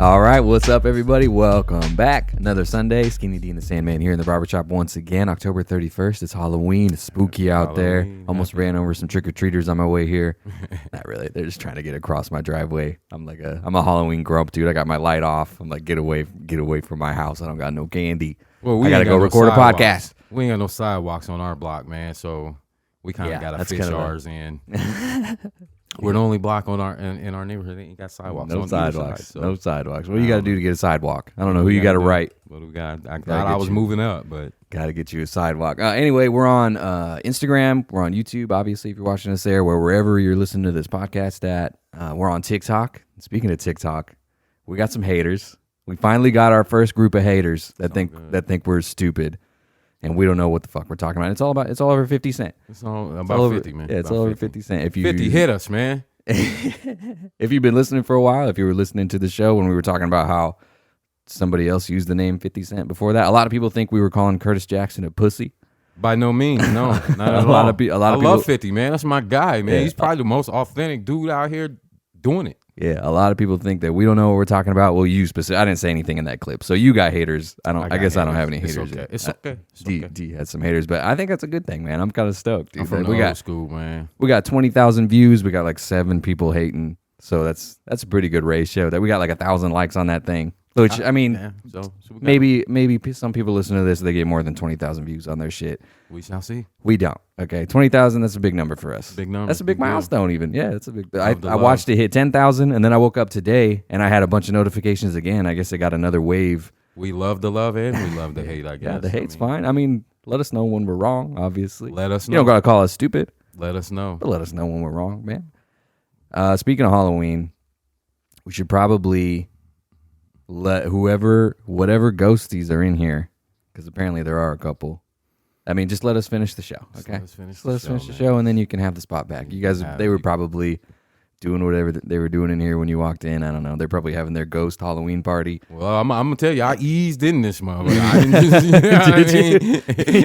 All right, what's up, everybody? Welcome back. Another Sunday. Skinny D and the Sandman here in the barbershop once again. October 31st. It's Halloween. It's spooky out there. Almost ran over some trick-or-treaters on my way here. Not really. They're just trying to get across my driveway. I'm a Halloween grump, dude. I got my light off. I'm like, get away from my house. I don't got no candy. Well, I got to go record a podcast. We ain't got no sidewalks on our block, man, so we kind of got to fish ours in. We're the only block on in our neighborhood that ain't got sidewalks. No sidewalks. No sidewalks. What do you got to do to get a sidewalk? I don't know who you got to write. What do we got? I thought I was moving up, but got to get you a sidewalk. Anyway, we're on Instagram. We're on YouTube, obviously, if you're watching us there, wherever you're listening to this podcast at. We're on TikTok. Speaking of TikTok, we got some haters. We finally got our first group of haters that think we're stupid. And we don't know what the fuck we're talking about. It's all over 50 Cent. It's all about 50, man. Yeah, it's all over 50 Cent. 50 hit us, man. If you've been listening for a while, if you were listening to the show when we were talking about how somebody else used the name 50 Cent before that, a lot of people think we were calling Curtis Jackson a pussy. By no means, no. Not at all. I love 50, man. That's my guy, man. Yeah. He's probably the most authentic dude out here doing it. Yeah, a lot of people think that we don't know what we're talking about. Well, you specific. I didn't say anything in that clip, so you got haters. I guess I don't have any haters. It's okay. D had some haters, but I think that's a good thing, man. I'm kind of stoked. Dude. I'm from the old school, man. We got 20,000 views. We got like 7 people hating, so that's a pretty good ratio. That we got like 1,000 likes on that thing. Which I mean, maybe some people listen to this, they get more than 20,000 views on their shit. We shall see. We don't. Okay, 20,000. That's a big number for us. Big number. That's a big milestone, even. Yeah, it's a big. I watched it hit 10,000, and then I woke up today and I had a bunch of notifications again. I guess it got another wave. We love the love and we love the hate. I guess. Yeah, the hate's fine. I mean, let us know when we're wrong. Obviously, let us know. You don't gotta call us stupid. Let us know. But let us know when we're wrong, man. Speaking of Halloween, we should probably let whatever ghosties are in here, because apparently there are a couple. I mean, just let us finish the show, okay? Let us finish the show, and then you can have the spot back. You guys, they were probably doing whatever they were doing in here when you walked in. I don't know. They're probably having their ghost Halloween party. Well, I'm gonna tell you, I eased in this motherfucker.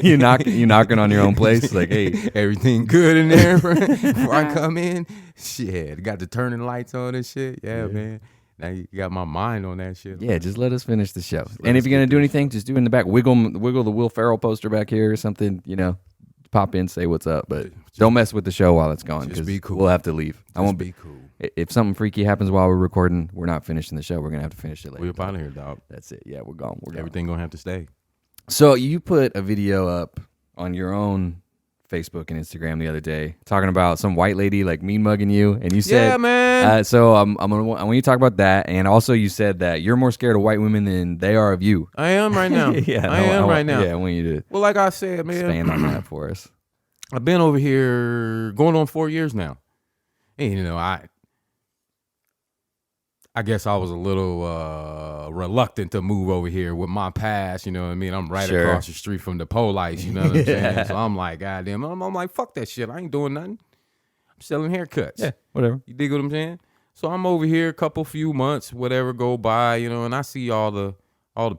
You knocking on your own place, like, hey, everything good in there before I come in? Shit, got the turning lights on and shit. Yeah, man. Now you got my mind on that shit. Yeah, just let us finish the show. And if you're going to do anything, just do it in the back. Wiggle the Will Ferrell poster back here or something, pop in, say what's up. But don't mess with the show while it's going, because be cool. We'll have to leave. I won't be cool. If something freaky happens while we're recording, we're not finishing the show. We're going to have to finish it later. We're out of here, dog. That's it. Yeah, we're gone. Everything going to have to stay. So you put a video up on your own Facebook and Instagram the other day talking about some white lady like mean mugging you, and you said, "Yeah, man." So I want you to talk about that, and also you said that you're more scared of white women than they are of you. I am right now. I am right now. Yeah, I want you to. Well, like I said, man, expand on that for us. I've been over here going on 4 years now, and I guess I was a little reluctant to move over here with my past, you know what I mean? I'm right across the street from the police, you know what I'm saying? So I'm like, goddamn, I'm like, fuck that shit. I ain't doing nothing. I'm selling haircuts. Yeah, whatever. You dig what I'm saying? So I'm over here a few months, whatever go by, and I see all the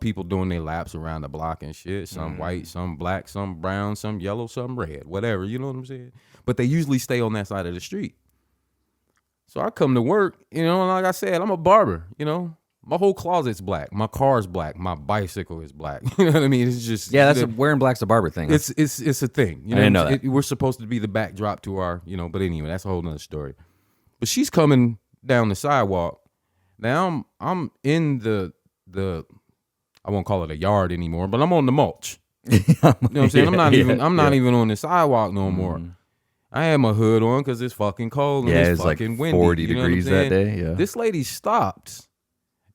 people doing their laps around the block and shit. Some white, some black, some brown, some yellow, some red, whatever, you know what I'm saying? But they usually stay on that side of the street. So I come to work, and like I said, I'm a barber, My whole closet's black. My car's black. My bicycle is black. You know what I mean? It's just... Yeah, wearing black's a barber thing. It's a thing. I didn't know that. We're supposed to be the backdrop to our, but anyway, that's a whole nother story. But she's coming down the sidewalk. Now I'm in the I won't call it a yard anymore, but I'm on the mulch. You know what I'm saying? I'm not even on the sidewalk no more. I had my hood on because it's fucking cold and it's fucking like windy. 40 degrees that day. Yeah. This lady stopped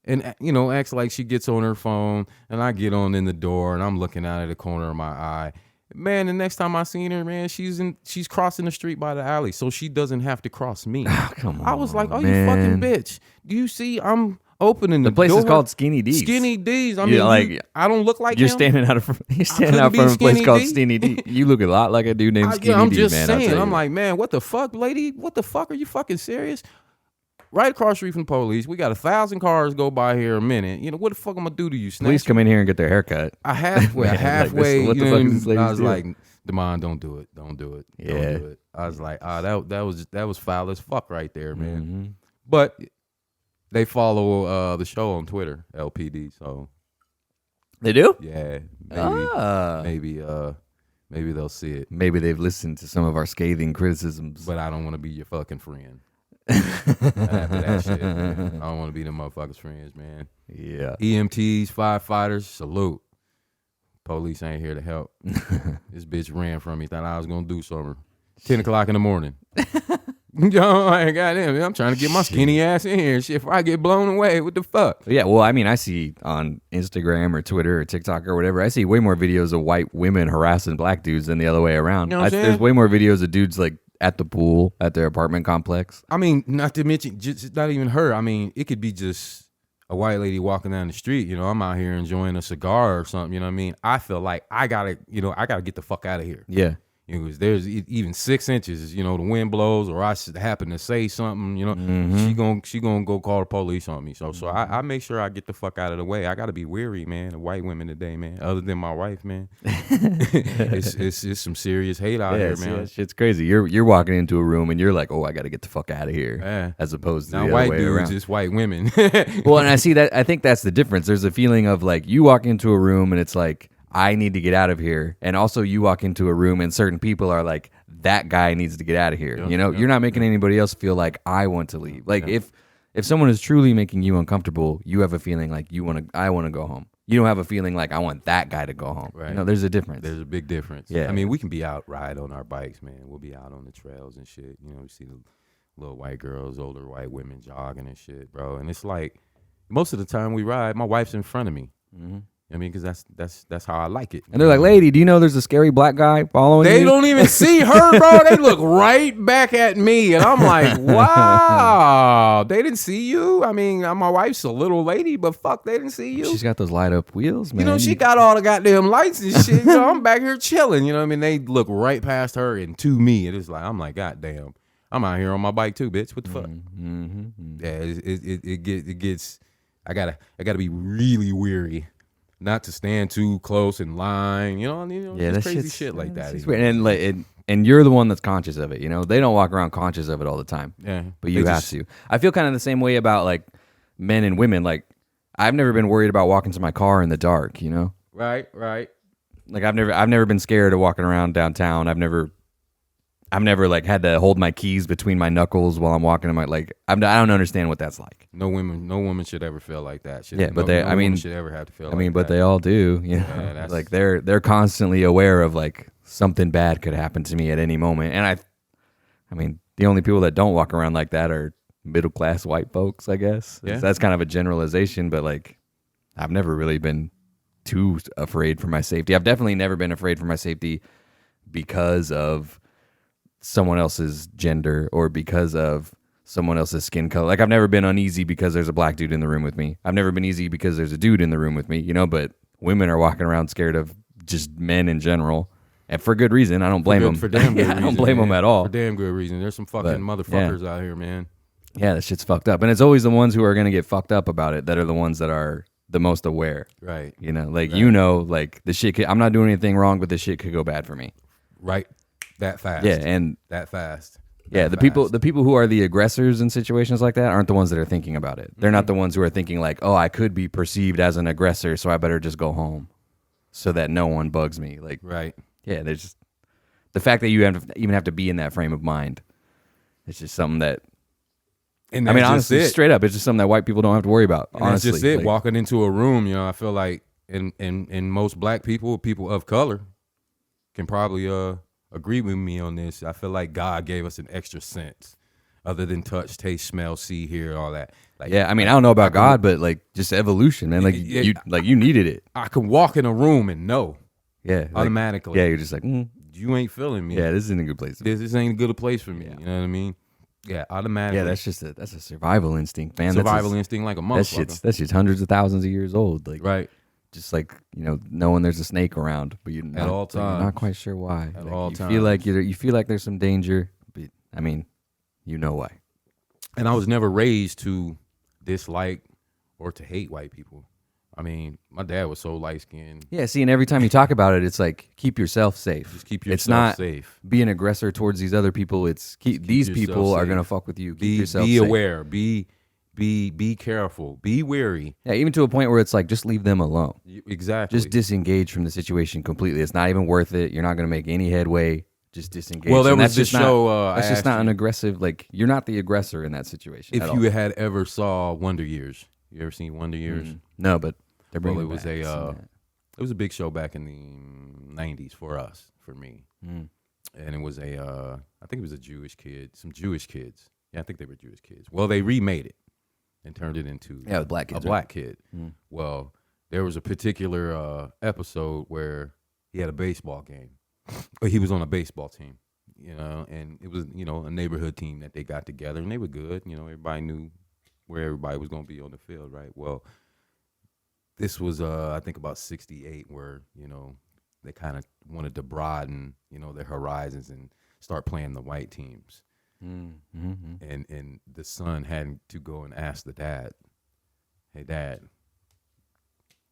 and acts like she gets on her phone, and I get on in the door and I'm looking out of the corner of my eye. Man, the next time I seen her, man, she's crossing the street by the alley, so she doesn't have to cross me. Oh, come on, I was like, man. You fucking bitch. Do you see I'm opening the place door? Is called Skinny D's. Skinny D's. I mean, I don't look like you're him. Standing out front of a place called Skinny D. You look a lot like a dude named Skinny D. I'm just man, saying. I'm like, man, what the fuck, lady? What the fuck? Are you fucking serious? Right across the street from the police. We got 1,000 cars go by here a minute. What the fuck I'm gonna do to you, snatch? Please come in here and get their haircut. I halfway. Like what the fuck is this lady? I was like, Damon, don't do it. Don't do it. Yeah. Don't do it. I was like, that was foul as fuck right there, man. But They follow the show on Twitter, LPD. So They do? yeah, maybe they'll see it. Maybe they've listened to some of our scathing criticisms. But I don't want to be your fucking friend. After that shit, man. I don't want to be them motherfuckers' friends, man. Yeah. EMTs, firefighters, salute. Police ain't here to help. This bitch ran from me, thought I was gonna do something. 10 o'clock in the morning. Yo, goddamn, I'm trying to get my skinny ass in here. Shit, if I get blown away, what the fuck? Yeah, well, I mean, I see on Instagram or Twitter or TikTok or whatever, I see way more videos of white women harassing black dudes than the other way around. You know what I'm saying? There's way more videos of dudes like at the pool at their apartment complex. I mean, not to mention, just not even her. I mean, it could be just a white lady walking down the street. You know, I'm out here enjoying a cigar or something. You know what I mean? I feel like I gotta get the fuck out of here. Yeah. You know, 'cause there's even 6 inches, you know, the wind blows or I happen to say something, you know, she gonna go call the police on me. So I make sure I get the fuck out of the way. I gotta be weary, man, of white women today, man. Other than my wife, man. it's some serious hate out here, man. Yeah, shit's crazy. You're walking into a room and you're like, oh, I gotta get the fuck out of here. Yeah. As opposed to now the white other way dudes, around. it's white women. Well, and I think that's the difference. There's a feeling of like you walk into a room and it's like, I need to get out of here. And also you walk into a room and certain people are like, that guy needs to get out of here. Yep, you know, you're not making anybody else feel like I want to leave. Like if someone is truly making you uncomfortable, you have a feeling like I want to go home. You don't have a feeling like I want that guy to go home. Right. You know, there's a difference. There's a big difference. Yeah. I mean, we can be out ride on our bikes, man. We'll be out on the trails and shit. You know, we see the little white girls, older white women jogging and shit, bro. And it's like most of the time we ride, my wife's in front of me. Mm-hmm. I mean, because that's how I like it. And they're like, lady, do you know there's a scary black guy following you? They don't even see her, bro. They look right back at me. And I'm like, wow, they didn't see you? I mean, my wife's a little lady, but fuck, they didn't see you. She's got those light up wheels, man. You know, she got all the goddamn lights and shit. You know, I'm back here chilling. You know what I mean? They look right past her and to me. It is like, I'm like, goddamn, I'm out here on my bike too, bitch. What the fuck? Mm-hmm. Yeah, it gets, I gotta be really weary. Not to stand too close in line, you know, just crazy shit like that. And you're the one that's conscious of it, you know. They don't walk around conscious of it all the time. Yeah, but you have to. I feel kind of the same way about like men and women. Like I've never been worried about walking to my car in the dark, you know. Right. Like I've never been scared of walking around downtown. I've never like had to hold my keys between my knuckles while I'm walking. I don't understand what that's like. No woman should ever feel like that. Yeah, but no woman should ever have to feel. But they all do. You know, yeah, like they're constantly aware of like something bad could happen to me at any moment. And I mean, the only people that don't walk around like that are middle class white folks, I guess. Yeah. That's kind of a generalization, but like I've never really been too afraid for my safety. I've definitely never been afraid for my safety because of someone else's gender or because of someone else's skin color. Like I've never been uneasy because there's a black dude in the room with me. I've never been easy because there's a dude in the room with me, you know, but women are walking around scared of just men in general. And for good reason. I don't blame them. For damn good reason. I don't blame them at all. For damn good reason. There's some fucking motherfuckers out here, man. Yeah, that shit's fucked up. And it's always the ones who are going to get fucked up about it that are the ones that are the most aware. Right. You know, like, you know, like the shit I'm not doing anything wrong, but the shit could go bad for me. Right. That fast. Yeah, and that fast. Yeah, the people who are the aggressors in situations like that aren't the ones that are thinking about it. They're not the ones who are thinking like, "Oh, I could be perceived as an aggressor, so I better just go home so that no one bugs me." Like, right. Yeah, there's just the fact that you even have to be in that frame of mind. It's just something that and I mean, honestly, straight up, it's just something that white people don't have to worry about. And honestly, that's just it. Like, walking into a room, you know, I feel like in most black people of color can probably agree with me on this. I feel like God gave us an extra sense other than touch, taste, smell, see, hear, all that. Like, yeah, I mean, I don't know about God, but like just evolution, man. Like you needed it. I can walk in a room and know. Yeah, like, automatically. Yeah, you're just like, you ain't feeling me. Yeah, this isn't a good place. This ain't a good place for me. Yeah. You know what I mean? Yeah, automatically. Yeah, that's a survival instinct, man. Survival instinct like a motherfucker. That's just hundreds of thousands of years old. Like, right. Just like, you know, knowing there's a snake around, but you're at all times. You're not quite sure why. At all times. You feel like there's some danger, but I mean, you know why. And I was never raised to dislike or to hate white people. I mean, my dad was so light skinned. Yeah, see, and every time you talk about it, it's like keep yourself safe. Just keep yourself it's not safe. Be an aggressor towards these other people. It's keep these people safe. Are gonna fuck with you. Keep yourself be safe. aware. Be be careful, be wary. Yeah, even to a point where it's like, just leave them alone. Exactly. Just disengage from the situation completely. It's not even worth it. You're not going to make any headway. Just disengage. Well, there And was that's this just show. Not, that's I just asked not an you aggressive. Like, you're not the aggressor in that situation. if at you all. had ever saw Wonder Years. You ever seen Wonder Years? No, but they're Well, bringing it was back. it was a big show back in the 90s for me. Mm. And it was I think it was a Jewish kid, some Jewish kids. Yeah, I think they were Jewish kids. Well, they remade it and turned it into with black kids, a black kid. Mm. Well, there was a particular episode where he had a baseball game. Or he was on a baseball team, and it was, a neighborhood team that they got together, and they were good. Everybody knew where everybody was going to be on the field, right? Well, this was, I think, about 68, where, they kind of wanted to broaden, their horizons and start playing the white teams. Mm-hmm. And the son had to go and ask the dad, "Hey, Dad,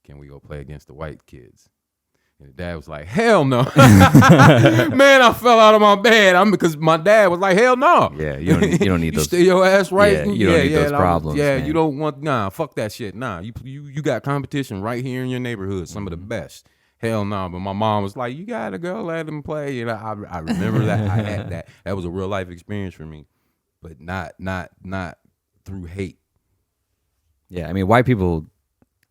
can we go play against the white kids?" And the dad was like, "Hell no." Man, I fell out of my bed. Because my dad was like, "Hell no." Yeah, you don't need you those. stay your ass right. Yeah, you don't need those problems. Man. You don't want. Nah, fuck that shit. Nah, you got competition right here in your neighborhood. Some of the best. Hell no. But my mom was like, "You gotta go let him play." And I remember that. I had that. That was a real life experience for me, but not through hate. Yeah, I mean, white people.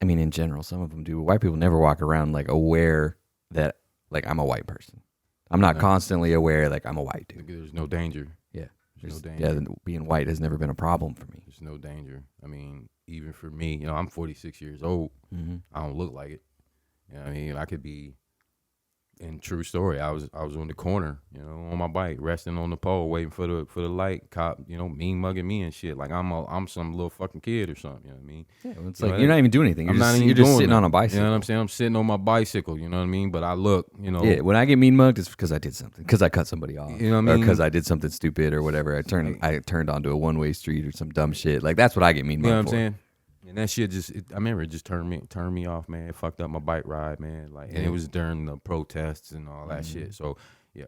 I mean, in general, some of them do. White people never walk around like aware that like I'm a white person. I'm not constantly aware like I'm a white dude. There's no danger. Yeah, There's no danger. Yeah, being white has never been a problem for me. There's no danger. I mean, even for me, I'm 46 years old. Mm-hmm. I don't look like it. I mean, I could be. And true story, I was on the corner, on my bike, resting on the pole, waiting for the light. Cop, mean mugging me and shit, like I'm some little fucking kid or something. You know what I mean? Yeah, well, it's like you're not even doing anything. You're just sitting on a bicycle. You know what I'm saying? I'm sitting on my bicycle. You know what I mean? But I look, Yeah, when I get mean mugged, it's because I did something. Because I cut somebody off. You know what I mean? Or because I did something stupid or whatever. I turned onto a one-way street or some dumb shit. Like that's what I get mean mugged for. You know what I'm saying? And that shit I remember it just turned me off, man. It fucked up my bike ride, man. And it was during the protests and all that shit. So yeah,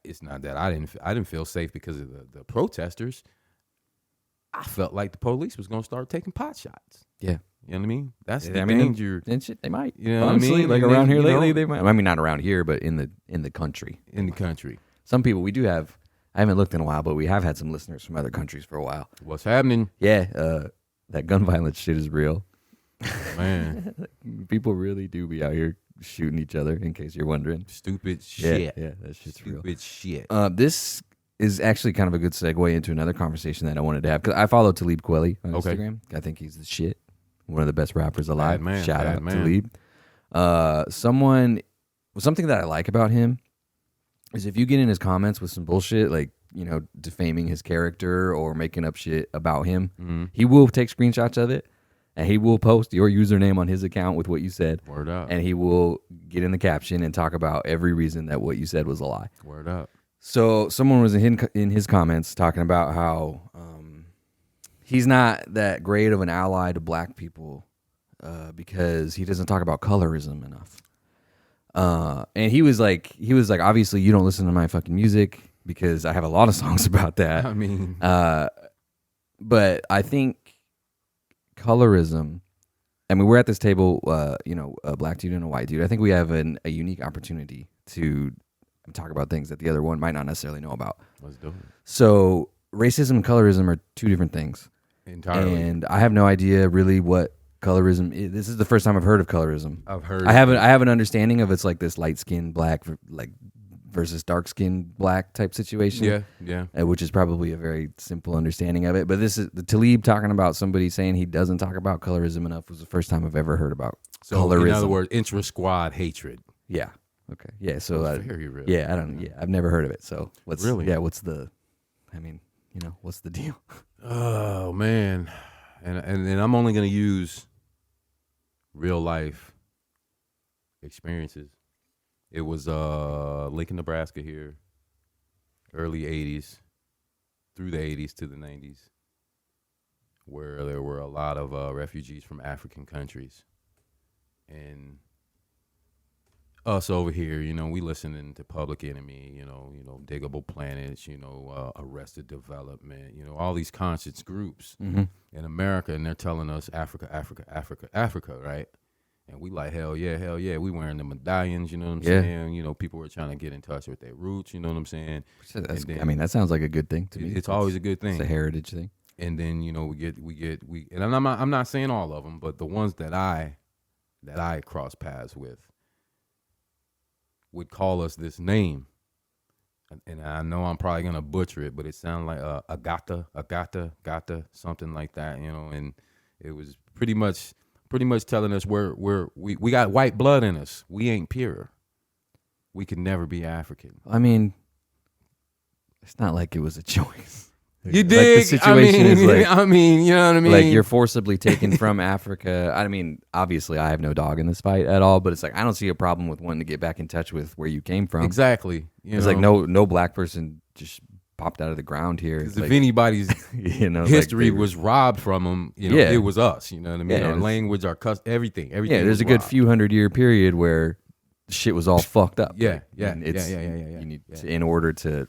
it's not that I didn't feel safe because of the protesters. I felt like the police was gonna start taking pot shots. Yeah, you know what I mean. That's the danger. And shit, they might. You know honestly, what I mean? like And around then, here lately, they might. I mean, not around here, but in the country. In the country, some people we do have. I haven't looked in a while, but we have had some listeners from other countries for a while. What's happening? Yeah, that gun violence shit is real. Man, people really do be out here shooting each other. In case you're wondering, stupid shit. Yeah, that shit's real. Stupid shit. This is actually kind of a good segue into another conversation that I wanted to have because I follow Talib Kweli on Instagram. I think he's the shit. One of the best rappers alive. Shout out Talib. Something that I like about him is if you get in his comments with some bullshit like defaming his character or making up shit about him, he will take screenshots of it. And he will post your username on his account with what you said. Word up. And he will get in the caption and talk about every reason that what you said was a lie. Word up. So someone was in his comments talking about how he's not that great of an ally to black people because he doesn't talk about colorism enough. And he was like, obviously you don't listen to my fucking music because I have a lot of songs about that. I mean, but I think colorism. I mean, we're at this table, a black dude and a white dude. I think we have a unique opportunity to talk about things that the other one might not necessarily know about. Let's do it. So, racism and colorism are two different things. Entirely. And I have no idea really what colorism is. This is the first time I've heard of colorism. I've heard. I have an understanding of it's like this light skinned black versus dark skinned black type situation. Yeah. Which is probably a very simple understanding of it. But this is the Talib talking about somebody saying he doesn't talk about colorism enough was the first time I've ever heard about colorism. In other words, intra-squad hatred. Yeah. Okay. Yeah. So very real. yeah, I don't. Yeah, I've never heard of it. So what's really? Yeah. What's the? I mean, what's the deal? Oh man, and I'm only gonna use real life experiences. It was Lincoln, Nebraska here, early 80s, through the 80s to the 90s, where there were a lot of refugees from African countries. And us over here, we listening to Public Enemy, Diggable Planets, Arrested Development, all these conscious groups in America, and they're telling us Africa, Africa, Africa, Africa, right? And we like, hell yeah. We wearing the medallions, you know what I'm saying? People were trying to get in touch with their roots, you know what I'm saying? That sounds like a good thing to me. It's always a good thing. It's a heritage thing. And then, we and I'm not saying all of them, but the ones that I cross paths with would call us this name. And I know I'm probably going to butcher it, but it sounded like Agata, something like that, and it was pretty much telling us we got white blood in us. We ain't pure. We can never be African. I mean, it's not like it was a choice. You dig? The situation is like, you know what I mean? Like you're forcibly taken from Africa. I mean, obviously I have no dog in this fight at all, but it's like, I don't see a problem with wanting to get back in touch with where you came from. Exactly. It's like no black person just popped out of the ground here. Because like, if anybody's history was robbed from them, it was us. You know what I mean? Our language, our everything. Yeah, there's a good few 100-year period where shit was all fucked up. Yeah. You need to, in order to,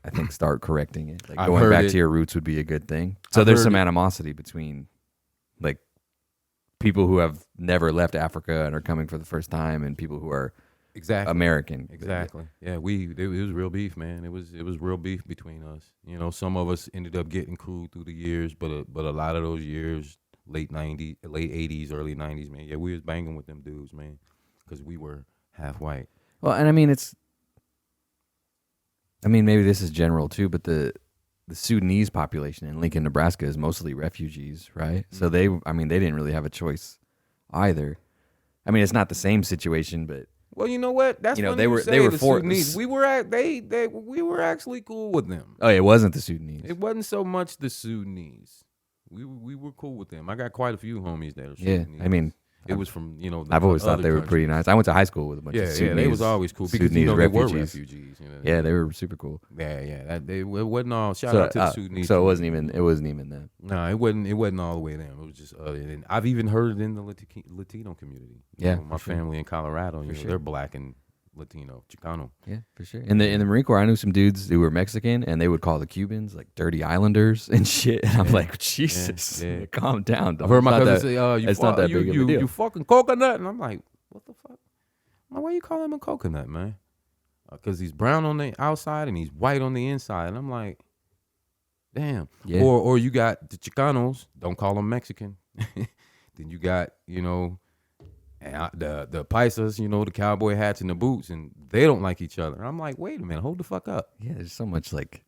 I think, start correcting it. Like going back to your roots would be a good thing. So there's some animosity between like people who have never left Africa and are coming for the first time and people who are American. Exactly. Yeah, it was real beef, man. It was real beef between us. Some of us ended up getting cool through the years, but a lot of those years, late 80s, early 90s, man. Yeah, we was banging with them dudes, man, because we were half white. Well, and I mean maybe this is general too, but the Sudanese population in Lincoln, Nebraska is mostly refugees, right? Mm-hmm. So they didn't really have a choice either. I mean, it's not the same situation, but well, you know what? That's funny they were the Sudanese. We were actually cool with them. Oh, it wasn't the Sudanese. It wasn't so much the Sudanese. We were cool with them. I got quite a few homies that are Sudanese. Yeah, I mean, it was from I've always thought they were pretty nice. I went to high school with a bunch of Sudanese. Yeah, they was always cool because Sudanese they were refugees. Yeah, they were super cool. Yeah. It wasn't all. Shout out to the Sudanese. So it wasn't even them. No, it wasn't all the way them. It was just. And I've even heard it in the Latino community. My family in Colorado. They're black and Latino, Chicano. Yeah, for sure. In the Marine Corps, I knew some dudes who were Mexican, and they would call the Cubans like dirty islanders and shit. And I'm like, Jesus, calm down. I've heard my cousin say, "It's not that big of a deal. You fucking coconut," and I'm like, "What the fuck? Why you call him a coconut, man?" Because he's brown on the outside and he's white on the inside, and I'm like, "Damn." Yeah. Or you got the Chicanos. Don't call them Mexican. Then you got and the Paisas, the cowboy hats and the boots, and they don't like each other. I'm like, wait a minute, hold the fuck up. Yeah, there's so much like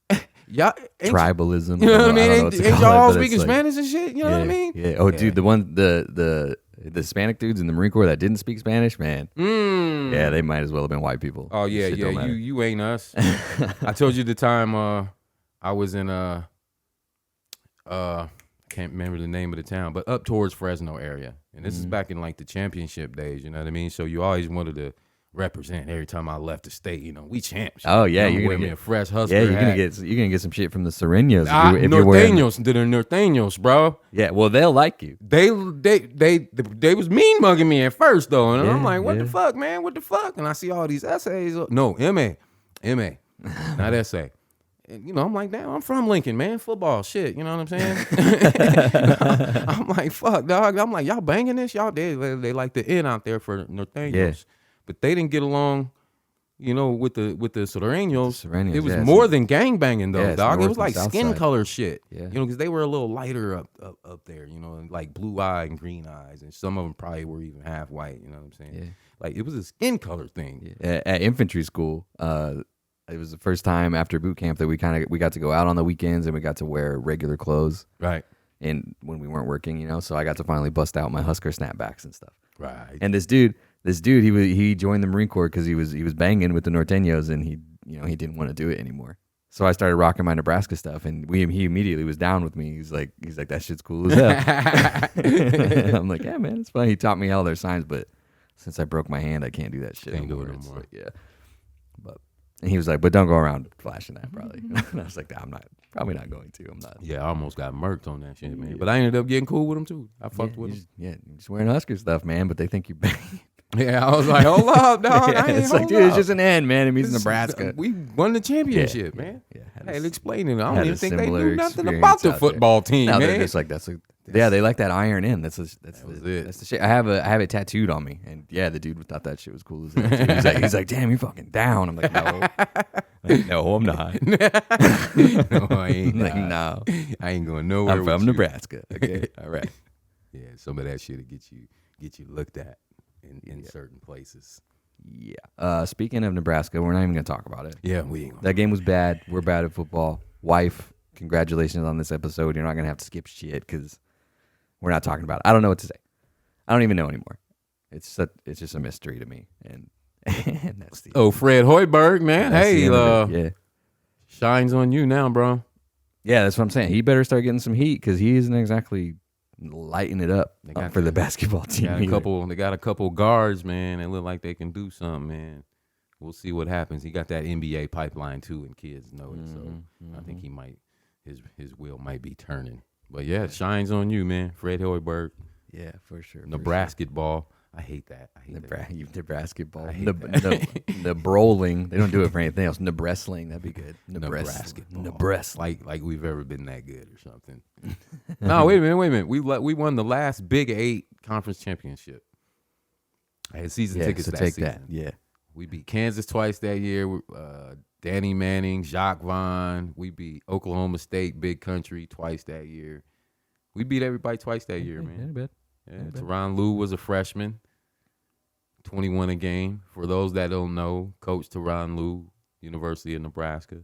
tribalism. You know what I mean? Ain't y'all all speaking Spanish and shit? You know what I mean? Yeah. Oh, dude, the Hispanic dudes in the Marine Corps that didn't speak Spanish, man. Yeah, they might as well have been white people. Oh yeah. You ain't us. I told you the time I was in can't remember the name of the town, but up towards Fresno area. And this is back in like the championship days, you know what I mean? So you always wanted to represent every time I left the state, we champs. Oh yeah, you're gonna get a fresh Husker. Yeah, you're gonna get some shit from the Serenos. Norteños, the Norteños, bro. Yeah, well they'll like you. They was mean mugging me at first though, and I'm like, what the fuck, man? What the fuck? And I see all these essays. No, MA, not essay. And, I'm like, damn, I'm from Lincoln, man. Football, shit. You know what I'm saying? I'm like, fuck, dog. I'm like, y'all banging this? Y'all, they like the in out there for Norteños. Yeah. But they didn't get along, with the Sureños. It was more than gang banging, though, dog. It was like skin color shit. Yeah. Because they were a little lighter up there, like blue eye and green eyes. And some of them probably were even half white, you know what I'm saying? Yeah. Like, it was a skin color thing. Yeah. At infantry school, it was the first time after boot camp that we got to go out on the weekends and we got to wear regular clothes. Right. And when we weren't working, so I got to finally bust out my Husker snapbacks and stuff. Right. And this dude, he joined the Marine Corps because he was banging with the Norteños and he didn't want to do it anymore. So I started rocking my Nebraska stuff and he immediately was down with me. He's like that shit's cool as hell. I'm like, yeah, man, it's fun. He taught me all their signs, but since I broke my hand, I can't do that shit anymore. Can't do it anymore. Yeah. And he was like, but don't go around flashing that, probably. And I was like, I'm probably not going to. I'm not. Yeah, I almost got murked on that shit, man. Yeah. But I ended up getting cool with him, too. I fucked with him. You're just wearing Husker stuff, man, but they think you're banging. Yeah, I was like, hold up, dog. Yeah, it's like, dude, it's just an N, man. It means Nebraska. We won the championship, man. Yeah. Hey, explain it. I don't had even a think they similar knew nothing experience about the out football team, No, man. they're just like yeah, they like that iron in. That's was it. That's the shit. I have it tattooed on me, and yeah, the dude thought that shit was cool as hell. He's like, damn, you're fucking down. I'm like, no, no, I'm not. No, I ain't. I'm like, no, I ain't going nowhere. I'm from with you. Nebraska. Okay, all right. Yeah, some of that shit'll get you looked at in certain places. Yeah. Speaking of Nebraska, we're not even gonna talk about it. Yeah, we ain't. That game was bad. We're bad at football. Wife, congratulations on this episode. You're not gonna have to skip shit because we're not talking about it. I don't know what to say. I don't even know anymore. It's just a mystery to me. And that's the Fred Hoiberg, man. Hey, yeah. shines on you now, bro. Yeah, that's what I'm saying. He better start getting some heat because he isn't exactly lighting it up for the basketball team. They got a couple guards, man. They look like they can do something, man. We'll see what happens. He got that NBA pipeline too, and kids know it. So I think he might his wheel might be turning. But yeah, it shines on you, man. Fred Hoiberg. Yeah, for sure. Nebraska ball. I hate that. Nebraska ball. The brawling. They don't do it for anything else. Nebrestling. That'd be good. Nebraska. Like we've ever been that good or something. No, wait a minute. We won the last Big 8 conference championship. I had season tickets so that take season. that. Yeah. We beat Kansas twice that year. Danny Manning, Jacques Vaughn. We beat Oklahoma State, Big Country, twice that year. We beat everybody twice that year, man. Yeah, Teron Lue was a freshman, 21 a game. For those that don't know, Coach Teron Lue, University of Nebraska,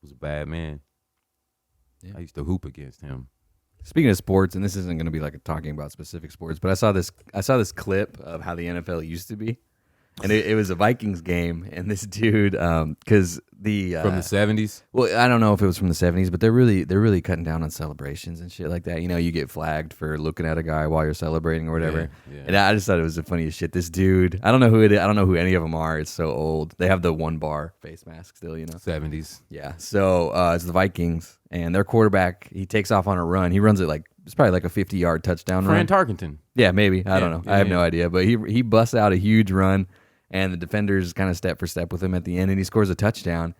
was a bad man. Yeah. I used to hoop against him. Speaking of sports, and this isn't going to be like talking about specific sports, but I saw this clip of how the NFL used to be. And it was a Vikings game, and this dude, because from the 70s. Well, I don't know if it was from the 70s, but they're really cutting down on celebrations and shit like that. You know, you get flagged for looking at a guy while you're celebrating or whatever. Yeah. And I just thought it was the funniest shit. This dude, I don't know who it is. I don't know who any of them are. It's so old. They have the 1-bar face mask still. You know, 70s. Yeah. So it's the Vikings, and their quarterback. He takes off on a run. He runs it like it's probably like a 50-yard touchdown run. Fran Tarkenton. Yeah, maybe. I don't know. I have no idea. But he busts out a huge run. And the defenders kind of step for step with him at the end, and he scores a touchdown.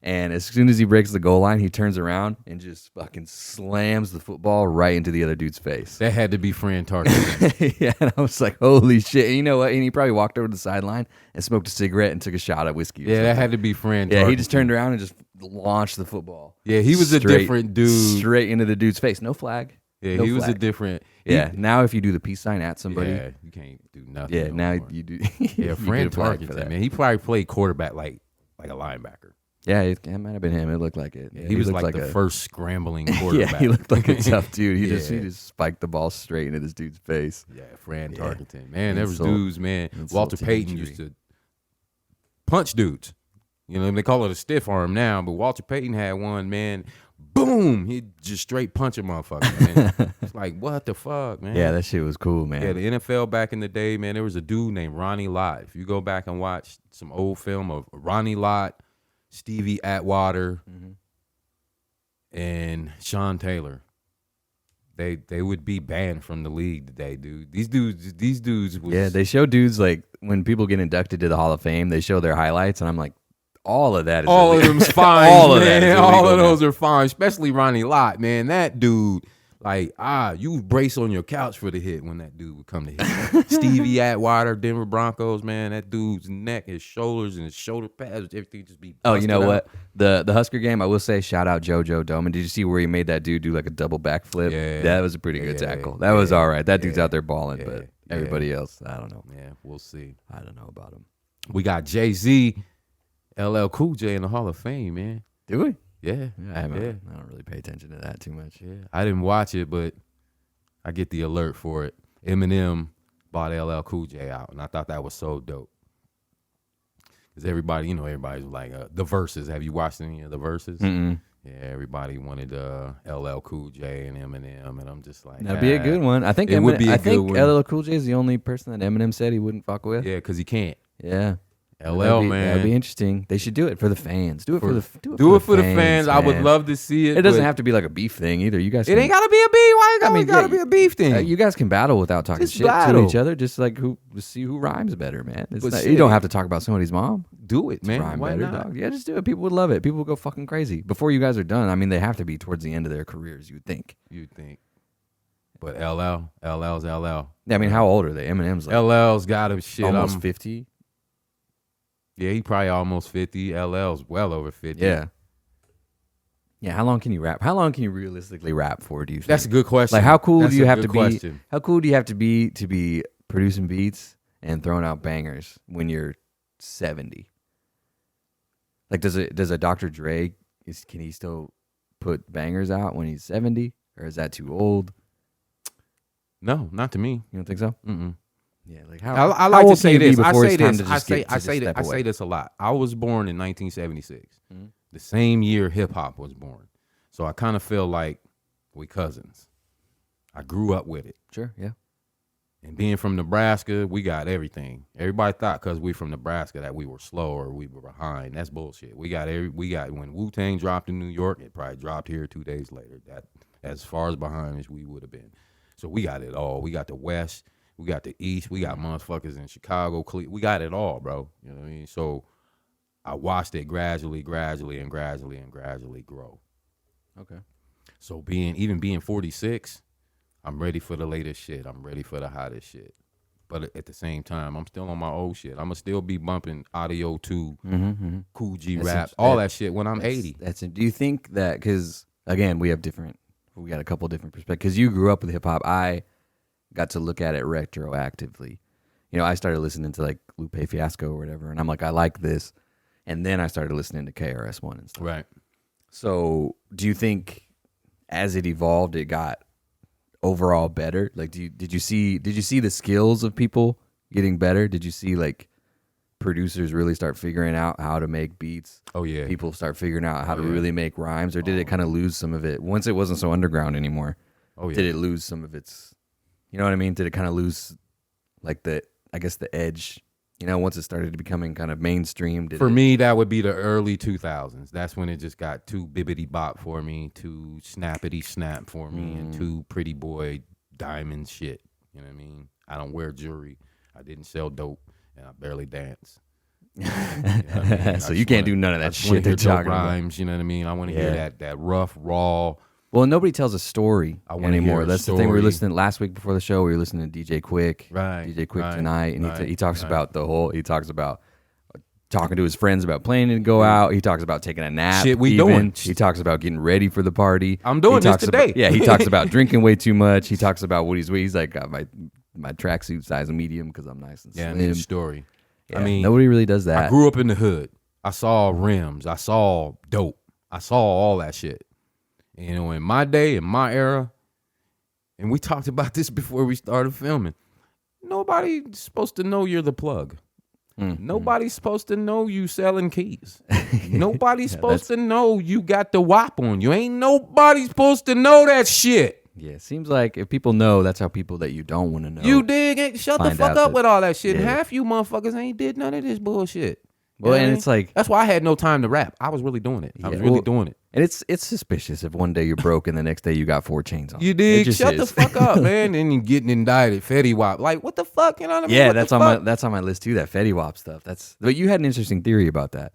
And as soon as he breaks the goal line, he turns around and just fucking slams the football right into the other dude's face. That had to be Fran Tarkenton. Yeah, and I was like, holy shit. And you know what? And he probably walked over to the sideline and smoked a cigarette and took a shot at whiskey. Yeah, that had to be Fran Tarkenton. Yeah, he just turned around and just launched the football. Yeah, he was a different dude. Straight into the dude's face. No flag. Yeah, no he was flag. a different. Yeah, now if you do the peace sign at somebody. Yeah, you can't do nothing. Yeah, no now more. you do. Yeah, Fran Tarkenton, man. He probably played quarterback like a linebacker. Yeah, it might have been him. It looked like it. Yeah, he was like the first scrambling quarterback. Yeah, he looked like a tough dude. He just spiked the ball straight into this dude's face. Yeah, Fran Tarkenton. Man, there was dudes, man. Walter Payton used to punch dudes. You know, they call it a stiff arm now, but Walter Payton had one, man. Boom! He'd just straight punch a motherfucker, man. It's like, what the fuck, man? Yeah, that shit was cool, man. Yeah, the NFL back in the day, man, there was a dude named Ronnie Lott. If you go back and watch some old film of Ronnie Lott, Stevie Atwater, and Sean Taylor, they would be banned from the league today, dude. These dudes was... Yeah, they show dudes, like, when people get inducted to the Hall of Fame, they show their highlights, and I'm like, all of that is all illegal. of them's fine. All of man. that is all illegal, of those man. are fine, especially Ronnie Lott, man. That dude, like, you brace on your couch for the hit when that dude would come to hit. Stevie Atwater, Denver Broncos, man. That dude's neck, his shoulders, and his shoulder pads, everything just be. Oh, you know out. what? The Husker game, I will say, shout out JoJo Doman. Did you see where he made that dude do like a double backflip? Yeah, that was a pretty good tackle. That was all right. That dude's out there balling, but everybody else, I don't know. Yeah, we'll see. I don't know about him. We got Jay-Z, LL Cool J in the Hall of Fame, man. Do we? Yeah. I don't really pay attention to that too much. Yeah, I didn't watch it, but I get the alert for it. Eminem bought LL Cool J out, and I thought that was so dope. Because everybody's like, the Verses. Have you watched any of the Verses? Mm-mm. Yeah, everybody wanted LL Cool J and Eminem, and I'm just like, that'd be a good one. I think it would be a good one. LL Cool J is the only person that Eminem said he wouldn't fuck with. Yeah, because he can't. Yeah. LL, man. That'd be interesting. They should do it for the fans. Do it for the fans. Man. I would love to see it. It doesn't have to be like a beef thing either. You guys, it ain't gotta be a beef. Why it gotta be a beef thing? You guys can battle without talking Just shit battle. to each other. Just like to see who rhymes better, man. But You don't have to talk about somebody's mom. Do it, man. Rhyme Why better, not? dog. Yeah, just do it. People would love it. People would go fucking crazy before you guys are done. I mean, they have to be towards the end of their careers. You would think. But LL's LL. Yeah, I mean, how old are they? Eminem's like LL's got him shit. almost 50. Yeah, he probably almost 50. LL's well over 50. Yeah. Yeah, how long can you rap? How long can you realistically rap for, do you think? That's a good question. Like, how cool do you have to be? Question. How cool do you have to be producing beats and throwing out bangers when you're 70? Like, does a Dr. Dre, can he still put bangers out when he's 70? Or is that too old? No, not to me. You don't think so? Mm-mm. Yeah, like how I like to say this. I say this a lot. I was born in 1976, the same year hip hop was born. So I kind of feel like we cousins. I grew up with it. Sure, yeah. And being from Nebraska, we got everything. Everybody thought because we from Nebraska that we were slow or we were behind. That's bullshit. We got when Wu-Tang dropped in New York, it probably dropped here 2 days later. That as far as behind as we would have been. So we got it all. We got the West. We got the East. We got motherfuckers in Chicago. We got it all, bro. You know what I mean? So I watched it gradually grow. Okay. So being 46, I'm ready for the latest shit. I'm ready for the hottest shit. But at the same time, I'm still on my old shit. I'm going to still be bumping Audio 2, Cool G Rap, all that shit when I'm 80. Do you think that, because, again, we got a couple different perspectives. Because you grew up with hip-hop. I got to look at it retroactively. You know, I started listening to like Lupe Fiasco or whatever, and I'm like, I like this. And then I started listening to KRS-One and stuff. Right. So do you think as it evolved, it got overall better? Like, did you see the skills of people getting better? Did you see like producers really start figuring out how to make beats? Oh yeah. People start figuring out how to really make rhymes, or did it kind of lose some of it once it wasn't so underground anymore? Oh yeah. Did it lose some of its, you know what I mean? Did it kind of lose like the edge? You know, once it started becoming kind of mainstream. For me, that would be the early 2000s. That's when it just got too bibbity bop for me, too snappity snap for me, and too pretty boy diamond shit. You know what I mean? I don't wear jewelry. I didn't sell dope, and I barely dance. You know what I mean? So you can't do none of that shit they're talking rhymes, about. You know what I mean? I want to hear that rough, raw. Well, nobody tells a story anymore. That's the thing. We were listening last week before the show. We were listening to DJ Quick, tonight, and he talks about He talks about talking to his friends about planning to go out. He talks about taking a nap. Shit, we doing. He talks about getting ready for the party. I'm doing this today. He talks about drinking way too much. He talks about what he's like. Got my tracksuit size medium because I'm nice and slim. Yeah, story. Yeah, I mean, nobody really does that. I grew up in the hood. I saw rims. I saw dope. I saw all that shit. You know, in my day, in my era, and we talked about this before we started filming, nobody's supposed to know you're the plug. Nobody's supposed to know you selling keys. Nobody's supposed to know you got the WAP on you. Ain't nobody supposed to know that shit. Yeah, it seems like if people know, that's how people that you don't want to know. You dig? Shut the fuck up with all that shit. Yeah. Half you motherfuckers ain't did none of this bullshit. Well, and it's like, that's why I had no time to rap. I was really doing it. I was really doing it. And it's suspicious if one day you're broke and the next day you got 4 chains on. You dig? Shut the fuck up, man. Then you getting indicted, Fetty Wap. Like, what the fuck? You know what I mean? Yeah, that's on my list too. That Fetty Wap stuff. But you had an interesting theory about that.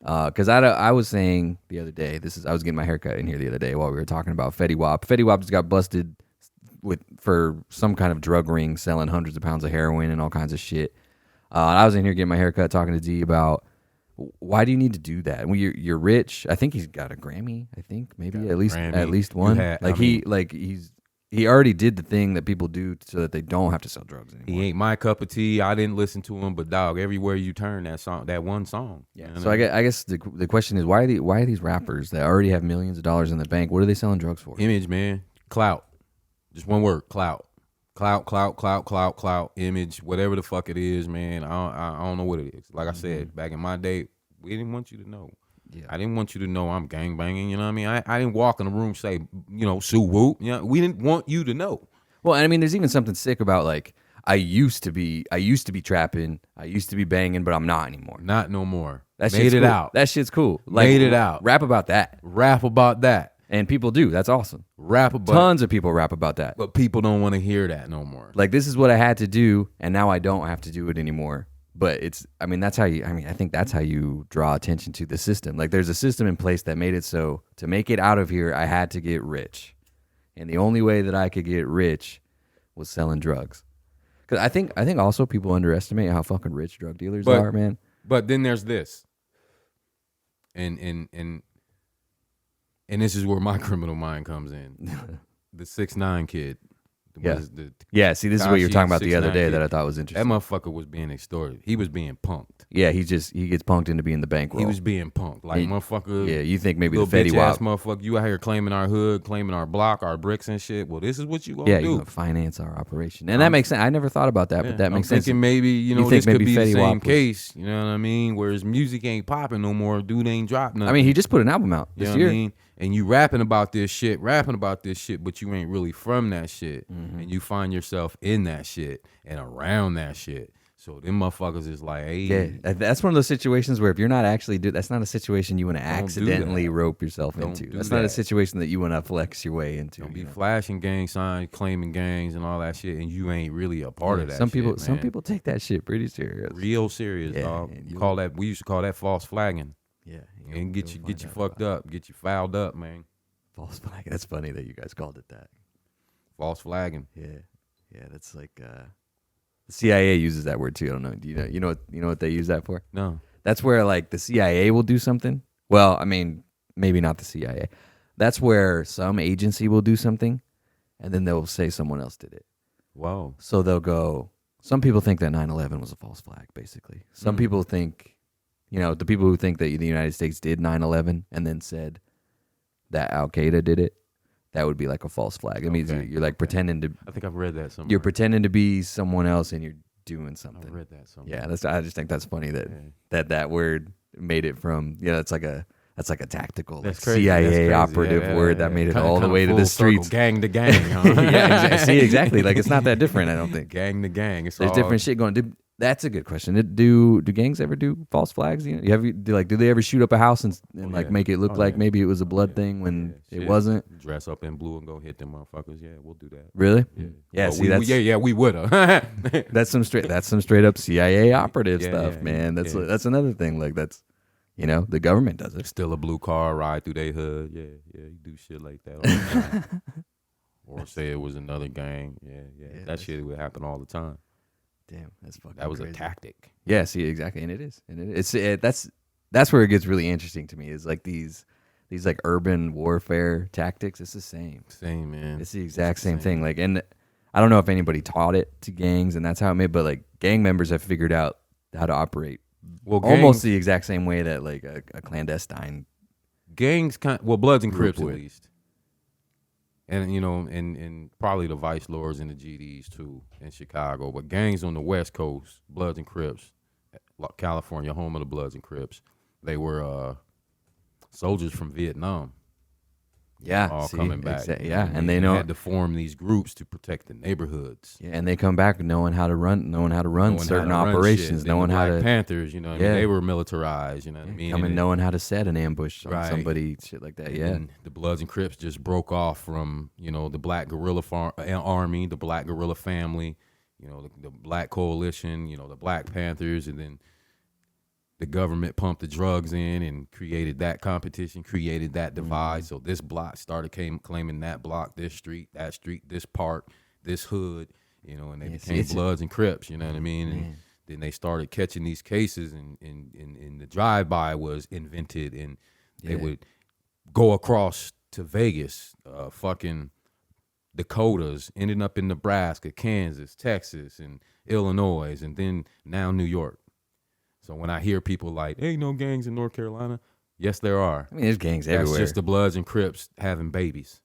Because I was saying the other day, I was getting my haircut in here the other day while we were talking about Fetty Wap. Fetty Wap just got busted for some kind of drug ring, selling hundreds of pounds of heroin and all kinds of shit. I was in here getting my haircut, talking to D about why do you need to do that? Well, you're rich. I think he's got a Grammy. I think maybe at least one. He already did the thing that people do so that they don't have to sell drugs anymore. He ain't my cup of tea. I didn't listen to him, but dog, everywhere you turn, that one song. Yeah. You know? So I guess the question is why are these rappers that already have millions of dollars in the bank? What are they selling drugs for? Image, man. Clout. Just one word. Clout. Clout, image, whatever the fuck it is, man. I don't know what it is. Like I said, back in my day, we didn't want you to know. Yeah. I didn't want you to know I'm gang banging, you know what I mean? I didn't walk in the room say, Sue Whoop. You know, we didn't want you to know. Well, and I mean, there's even something sick about like, I used to be trapping, I used to be banging, but I'm not anymore. Not no more. That Made shit's it cool. out. That shit's cool. Like, Made it out. Rap about that. Rap about that. And people do. That's awesome. Rap about. Tons of people rap about that. But people don't want to hear that no more. Like, this is what I had to do, and now I don't have to do it anymore. But that's how you, I think that's how you draw attention to the system. Like, there's a system in place that made it so to make it out of here, I had to get rich. And the only way that I could get rich was selling drugs. Because I think also people underestimate how fucking rich drug dealers are, man. But then there's this. And this is where my criminal mind comes in. The 6ix9ine kid. Yeah, see, this is what you were talking about the other day kid. that I thought was interesting. That motherfucker was being extorted. He was being punked. Yeah, he gets punked into being the bankroll. He was being punked. Like, motherfucker. Yeah, you think maybe the little Fetty bitch ass Wap. motherfucker, you out here claiming our hood, claiming our block, our bricks and shit. Well, this is what you gonna do. Yeah, you finance our operation. And that makes sense. I never thought about that, but that makes sense. I'm thinking maybe, You this think could maybe be Fetty the same Wap case. You know what I mean? Whereas music ain't popping no more. Dude ain't dropped nothing. I mean, he just put an album out You this know year. what I mean? And you rapping about this shit, but you ain't really from that shit. Mm-hmm. And you find yourself in that shit and around that shit. So them motherfuckers is like, hey. Yeah, that's one of those situations where if you're not actually that's not a situation you want to accidentally rope yourself into. That's not a situation that you want to flex your way into. Don't be flashing gang signs, claiming gangs and all that shit, and you ain't really a part of that. Some shit, people take that shit pretty serious. Real serious, dog. We used to call that false flagging. Yeah, and get you fucked up, get you fouled up, man. False flagging. That's funny that you guys called it that. False flagging. Yeah, that's like the CIA uses that word too. I don't know. Do you know what they use that for? No. That's where like the CIA will do something. Well, I mean, maybe not the CIA. That's where some agency will do something, and then they'll say someone else did it. Whoa. So they'll go. Some people think that 9/11 was a false flag. Basically, some people think. The people who think that the United States did 9/11 and then said that Al Qaeda did it, that would be like a false flag. It means you're like pretending to. I think I've read that somewhere. You're pretending to be someone else and you're doing something. I've read that somewhere. Yeah, I just think that's funny that word made it from. That's like a tactical CIA operative word that made it all the way to the streets. Gang to gang. Huh? Yeah, exactly. Like, it's not that different. I don't think. Gang to gang. There's different shit going. That's a good question. Do gangs ever do false flags? Do they ever shoot up a house and make it look like maybe it was a blood thing when it wasn't? Dress up in blue and go hit them motherfuckers. Yeah, we'll do that. Really? Yeah. Yeah. We would have. That's some straight up CIA operative stuff, man. That's another thing. Like, that's the government does it. Steal a blue car, ride through their hood. Yeah, you do shit like that all the time. Or say it was another gang. Yeah. That shit would happen all the time. Damn, that's fucking That was crazy. a tactic. Yeah, see, exactly, and it is, that's where it gets really interesting to me. Is like these like urban warfare tactics. It's the same, man. It's the exact same thing. Like, and I don't know if anybody taught it to gangs, and that's how it made. But like, gang members have figured out how to operate almost the exact same way that like a clandestine gangs. Bloods and Crips at least. And and probably the Vice Lords and the GDs too in Chicago, but gangs on the West Coast, Bloods and Crips, California, home of the Bloods and Crips, they were soldiers from Vietnam. Yeah, coming back. And they had to form these groups to protect the neighborhoods. Yeah, and they come back knowing how to run certain operations, knowing how to. Panthers, they were militarized. Knowing how to set an ambush on somebody, shit like that. And the Bloods and Crips just broke off from the Black Guerrilla Army, the Black Guerrilla Family, the Black Coalition, the Black Panthers, and then the government pumped the drugs in and created that competition, created that divide. So this block started claiming that block, this street, this park, this hood, and they became Bloods and Crips, you know what I mean? And then they started catching these cases, and the drive-by was invented, and they would go across to Vegas, fucking Dakotas, ending up in Nebraska, Kansas, Texas, and Illinois, and then now New York. So when I hear people like, ain't no gangs in North Carolina, yes, there are. I mean, there's gangs everywhere. That's just the Bloods and Crips having babies.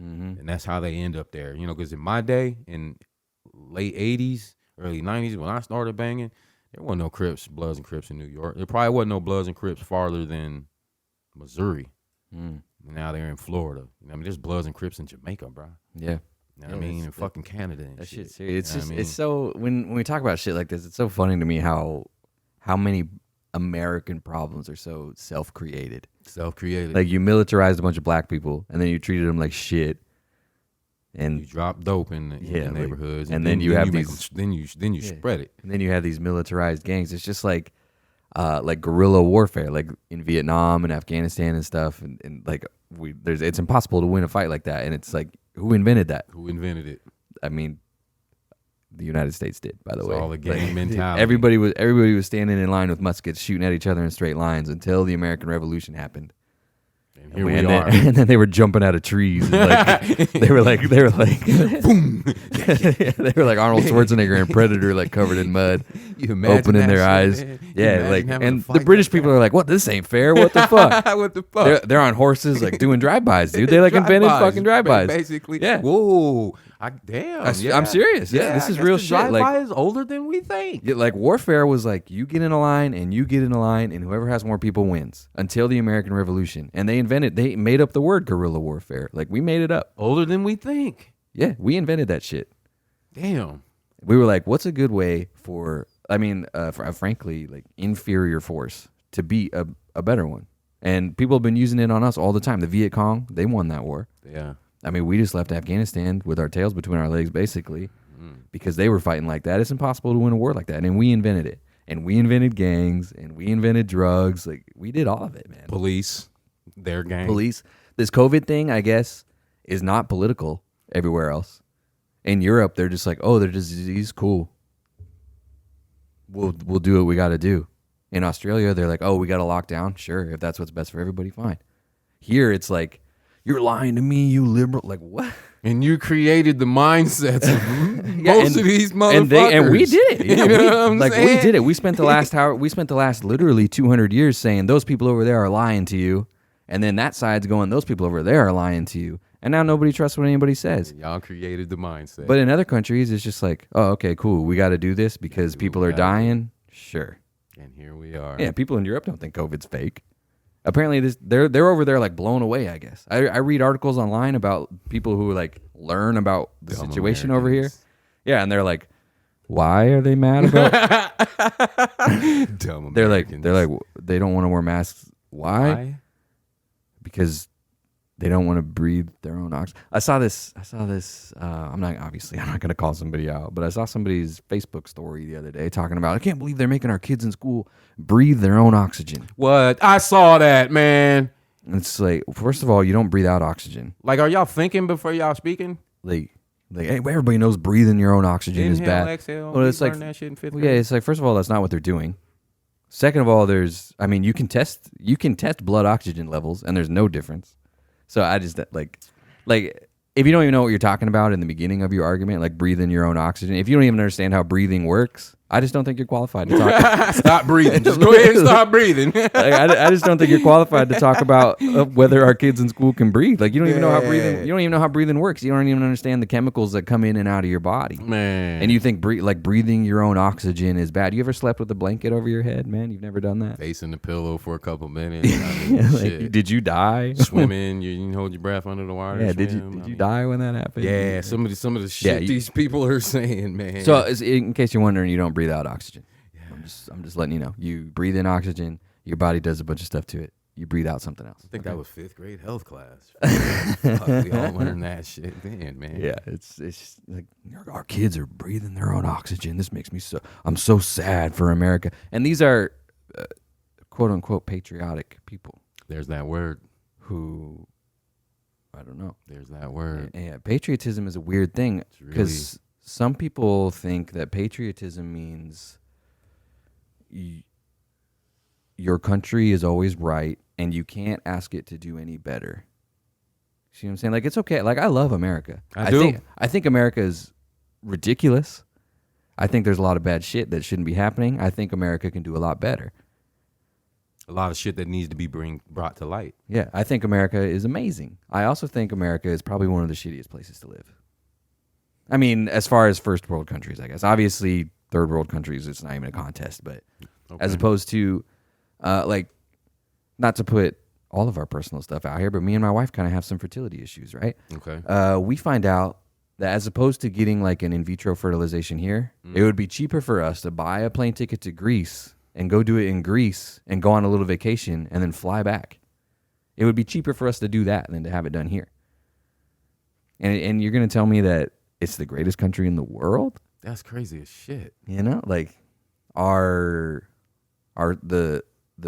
Mm-hmm. And that's how they end up there. Because in my day, in late 80s, early 90s, when I started banging, there wasn't no Bloods and Crips in New York. There probably wasn't no Bloods and Crips farther than Missouri. Now they're in Florida. There's Bloods and Crips in Jamaica, bro. Yeah. I mean, in fucking Canada and that shit. shit's serious. It's You know just what I mean? it's so when we talk about shit like this, it's so funny to me how many American problems are so self-created. Self-created. Like you militarized a bunch of black people and then you treated them like shit. And you drop dope in the neighborhoods, and then you have make these- them, then you spread it. And then you have these militarized gangs. It's just like guerrilla warfare, like in Vietnam and Afghanistan and stuff. And like it's impossible to win a fight like that. And it's like, who invented that? Who invented it? I mean, the United States did, by the It's way. all a gang Like, mentality. Everybody was standing in line with muskets, shooting at each other in straight lines until the American Revolution happened. And here we and are. Then, and then they were jumping out of trees. And like, they were like, boom. They were like Arnold Schwarzenegger and Predator, like covered in mud, You imagine opening that their shit, eyes. man? You Yeah, imagine like, having and to the fight British like people are like, "What? This ain't fair. What the fuck?" what the fuck? They're on horses, like doing drive-bys, dude. They like invented Drive-bys, fucking drive-bys. Basically. Yeah. Whoa. Damn. I'm serious. Yeah, this I is guess real the shit. Like, drive-by is older than we think. yeah, like warfare was like you get in a line and you get in a line and whoever has more people wins until the American Revolution. And they made up the word guerrilla warfare. Like we made it up. Older than we think. Yeah, we invented that shit. Damn. We were like, what's a good way for frankly, like inferior force to beat a better one? And people have been using it on us all the time. The Viet Cong, they won that war. Yeah. I mean, we just left Afghanistan with our tails between our legs, basically, because they were fighting like that. It's impossible to win a war like that. And we invented it. And we invented gangs, and we invented drugs. Like, we did all of it, man. Police. Their gang. Police. This COVID thing, I guess, is not political everywhere else. In Europe, they're just like, oh, there's disease, cool. We'll do what we got to do. In Australia, they're like, oh, we got to lock down. Sure, if that's what's best for everybody, fine. Here, it's like, you're lying to me, you liberal. Like, what? And you created the mindsets of most of these motherfuckers. And we did it. Yeah, You know what I'm we saying? did it. We spent the last literally 200 years saying those people over there are lying to you, and then that side's going, those people over there are lying to you, and now nobody trusts what anybody says. Y'all created the mindset. But in other countries, it's just like, oh, okay, cool, we got to do this because people are dying. Sure. And here we are. Yeah, people in Europe don't think COVID's fake. Apparently, they're over there like blown away. I guess I read articles online about people who like learn about the Dumb situation over here. Americans. Yeah, and they're like, why are they mad about? Dumb they're Americans. like they don't want to wear masks. Why? Because they don't want to breathe their own oxygen. I saw this. I'm not going to call somebody out, but I saw somebody's Facebook story the other day talking about, I can't believe they're making our kids in school breathe their own oxygen. What? I saw that, man. And it's like, first of all, you don't breathe out oxygen. Like, are y'all thinking before y'all speaking? Like hey, everybody knows breathing your own oxygen is Inhale, bad. exhale. Well, it's We like, learned that shit in fifth yeah, grade. it's like, first of all, that's not what they're doing. Second of all, you can test blood oxygen levels, and there's no difference. So I just like if you don't even know what you're talking about in the beginning of your argument, like breathing your own oxygen, if you don't even understand how breathing works, I just don't think you're qualified to talk. Stop breathing. Just go ahead and stop breathing. Like, I just don't think you're qualified to talk about whether our kids in school can breathe. Like you don't even know how breathing. You don't even know how breathing works. You don't even understand the chemicals that come in and out of your body. Man. And you think breathing your own oxygen is bad. You ever slept with a blanket over your head, man? You've never done that. Facing the pillow for a couple minutes. I mean, Like, shit. did you die? Swimming, you hold your breath under the water. Yeah. swim. Did you die when that happened? Yeah, some of the shit you- these people are saying, man. So, in case you're wondering, you don't breathe out oxygen. I'm just letting you know. You breathe in oxygen. Your body does a bunch of stuff to it. You breathe out something else. I think that was fifth grade health class. Fuck, we all learned that shit then, man. Yeah, it's just like our kids are breathing their own oxygen. This makes me I'm so sad for America. And these are quote unquote patriotic people There's that word. who I don't know. There's that word. Yeah, patriotism is a weird thing because some people think that patriotism means your country is always right and you can't ask it to do any better. See what I'm saying? Like, it's okay. Like, I love America. I do. I think America is ridiculous. I think there's a lot of bad shit that shouldn't be happening. I think America can do a lot better. A lot of shit that needs to be brought to light. Yeah, I think America is amazing. I also think America is probably one of the shittiest places to live. I mean, as far as first world countries, I guess. Obviously, third world countries, it's not even a contest. But as opposed to, like, not to put all of our personal stuff out here, but me and my wife kind of have some fertility issues, right? Okay. We find out that as opposed to getting like an in vitro fertilization here, it would be cheaper for us to buy a plane ticket to Greece and go do it in Greece and go on a little vacation and then fly back. It would be cheaper for us to do that than to have it done here. And you're going to tell me that it's the greatest country in the world? That's crazy as shit. You know, like are the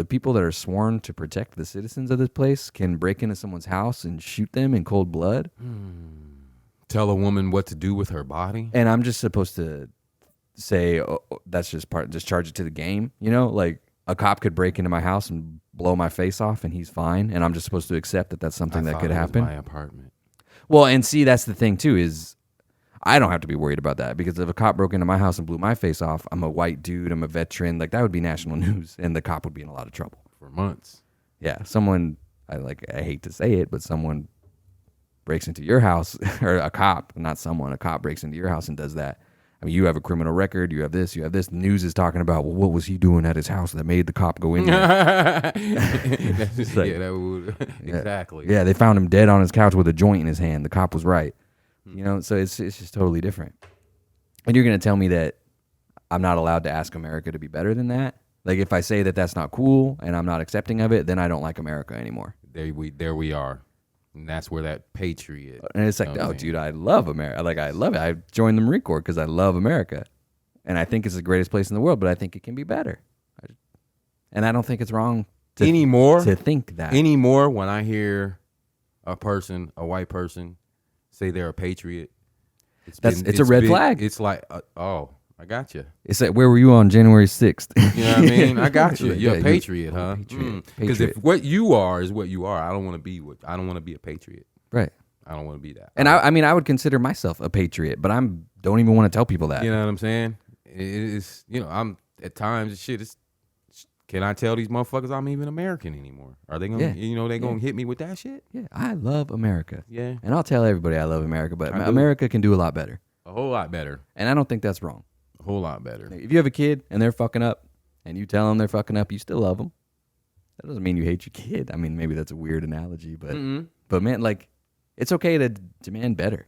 people that are sworn to protect the citizens of this place can break into someone's house and shoot them in cold blood? Tell a woman what to do with her body? And I'm just supposed to say, oh, that's just charge it to the game, you know? Like a cop could break into my house and blow my face off and he's fine, and I'm just supposed to accept that that's something that could happen. My apartment. Well, and see, that's the thing too, is I don't have to be worried about that, because if a cop broke into my house and blew my face off, I'm a white dude, I'm a veteran, like that would be national news, and the cop would be in a lot of trouble For months. Yeah, someone, I hate to say it, but someone breaks into your house, or a cop breaks into your house and does that. I mean, you have a criminal record, you have this. The news is talking about, well, what was he doing at his house that made the cop go in there? Exactly. Yeah, they found him dead on his couch with a joint in his hand. The cop was right. You know, so it's just totally different. And you're going to tell me that I'm not allowed to ask America to be better than that? Like, if I say that that's not cool and I'm not accepting of it, then I don't like America anymore. There we are. And that's where that patriot. And it's like, oh, dude, I love America. Like, I love it. I joined the Marine Corps because I love America. And I think it's the greatest place in the world, but I think it can be better. And I don't think it's wrong to think that. Anymore, when I hear a white person, say they're a patriot, it's a red flag. It's like, I got you. It's like, where were you on January 6th? You know what I mean? I got you. You're a patriot, huh? Because if what you are is what you are, I don't want to be a patriot. Right. I don't want to be that. And I would consider myself a patriot, but don't even want to tell people that. You know what I'm saying? It's, I'm at times shit. Can I tell these motherfuckers I'm even American anymore? Are they gonna, gonna hit me with that shit? Yeah, I love America. Yeah, and I'll tell everybody I love America, but America can do a lot better. A whole lot better. And I don't think that's wrong. A whole lot better. If you have a kid and they're fucking up, and you tell them they're fucking up, you still love them. That doesn't mean you hate your kid. I mean, maybe that's a weird analogy, but man, like, it's okay to demand better.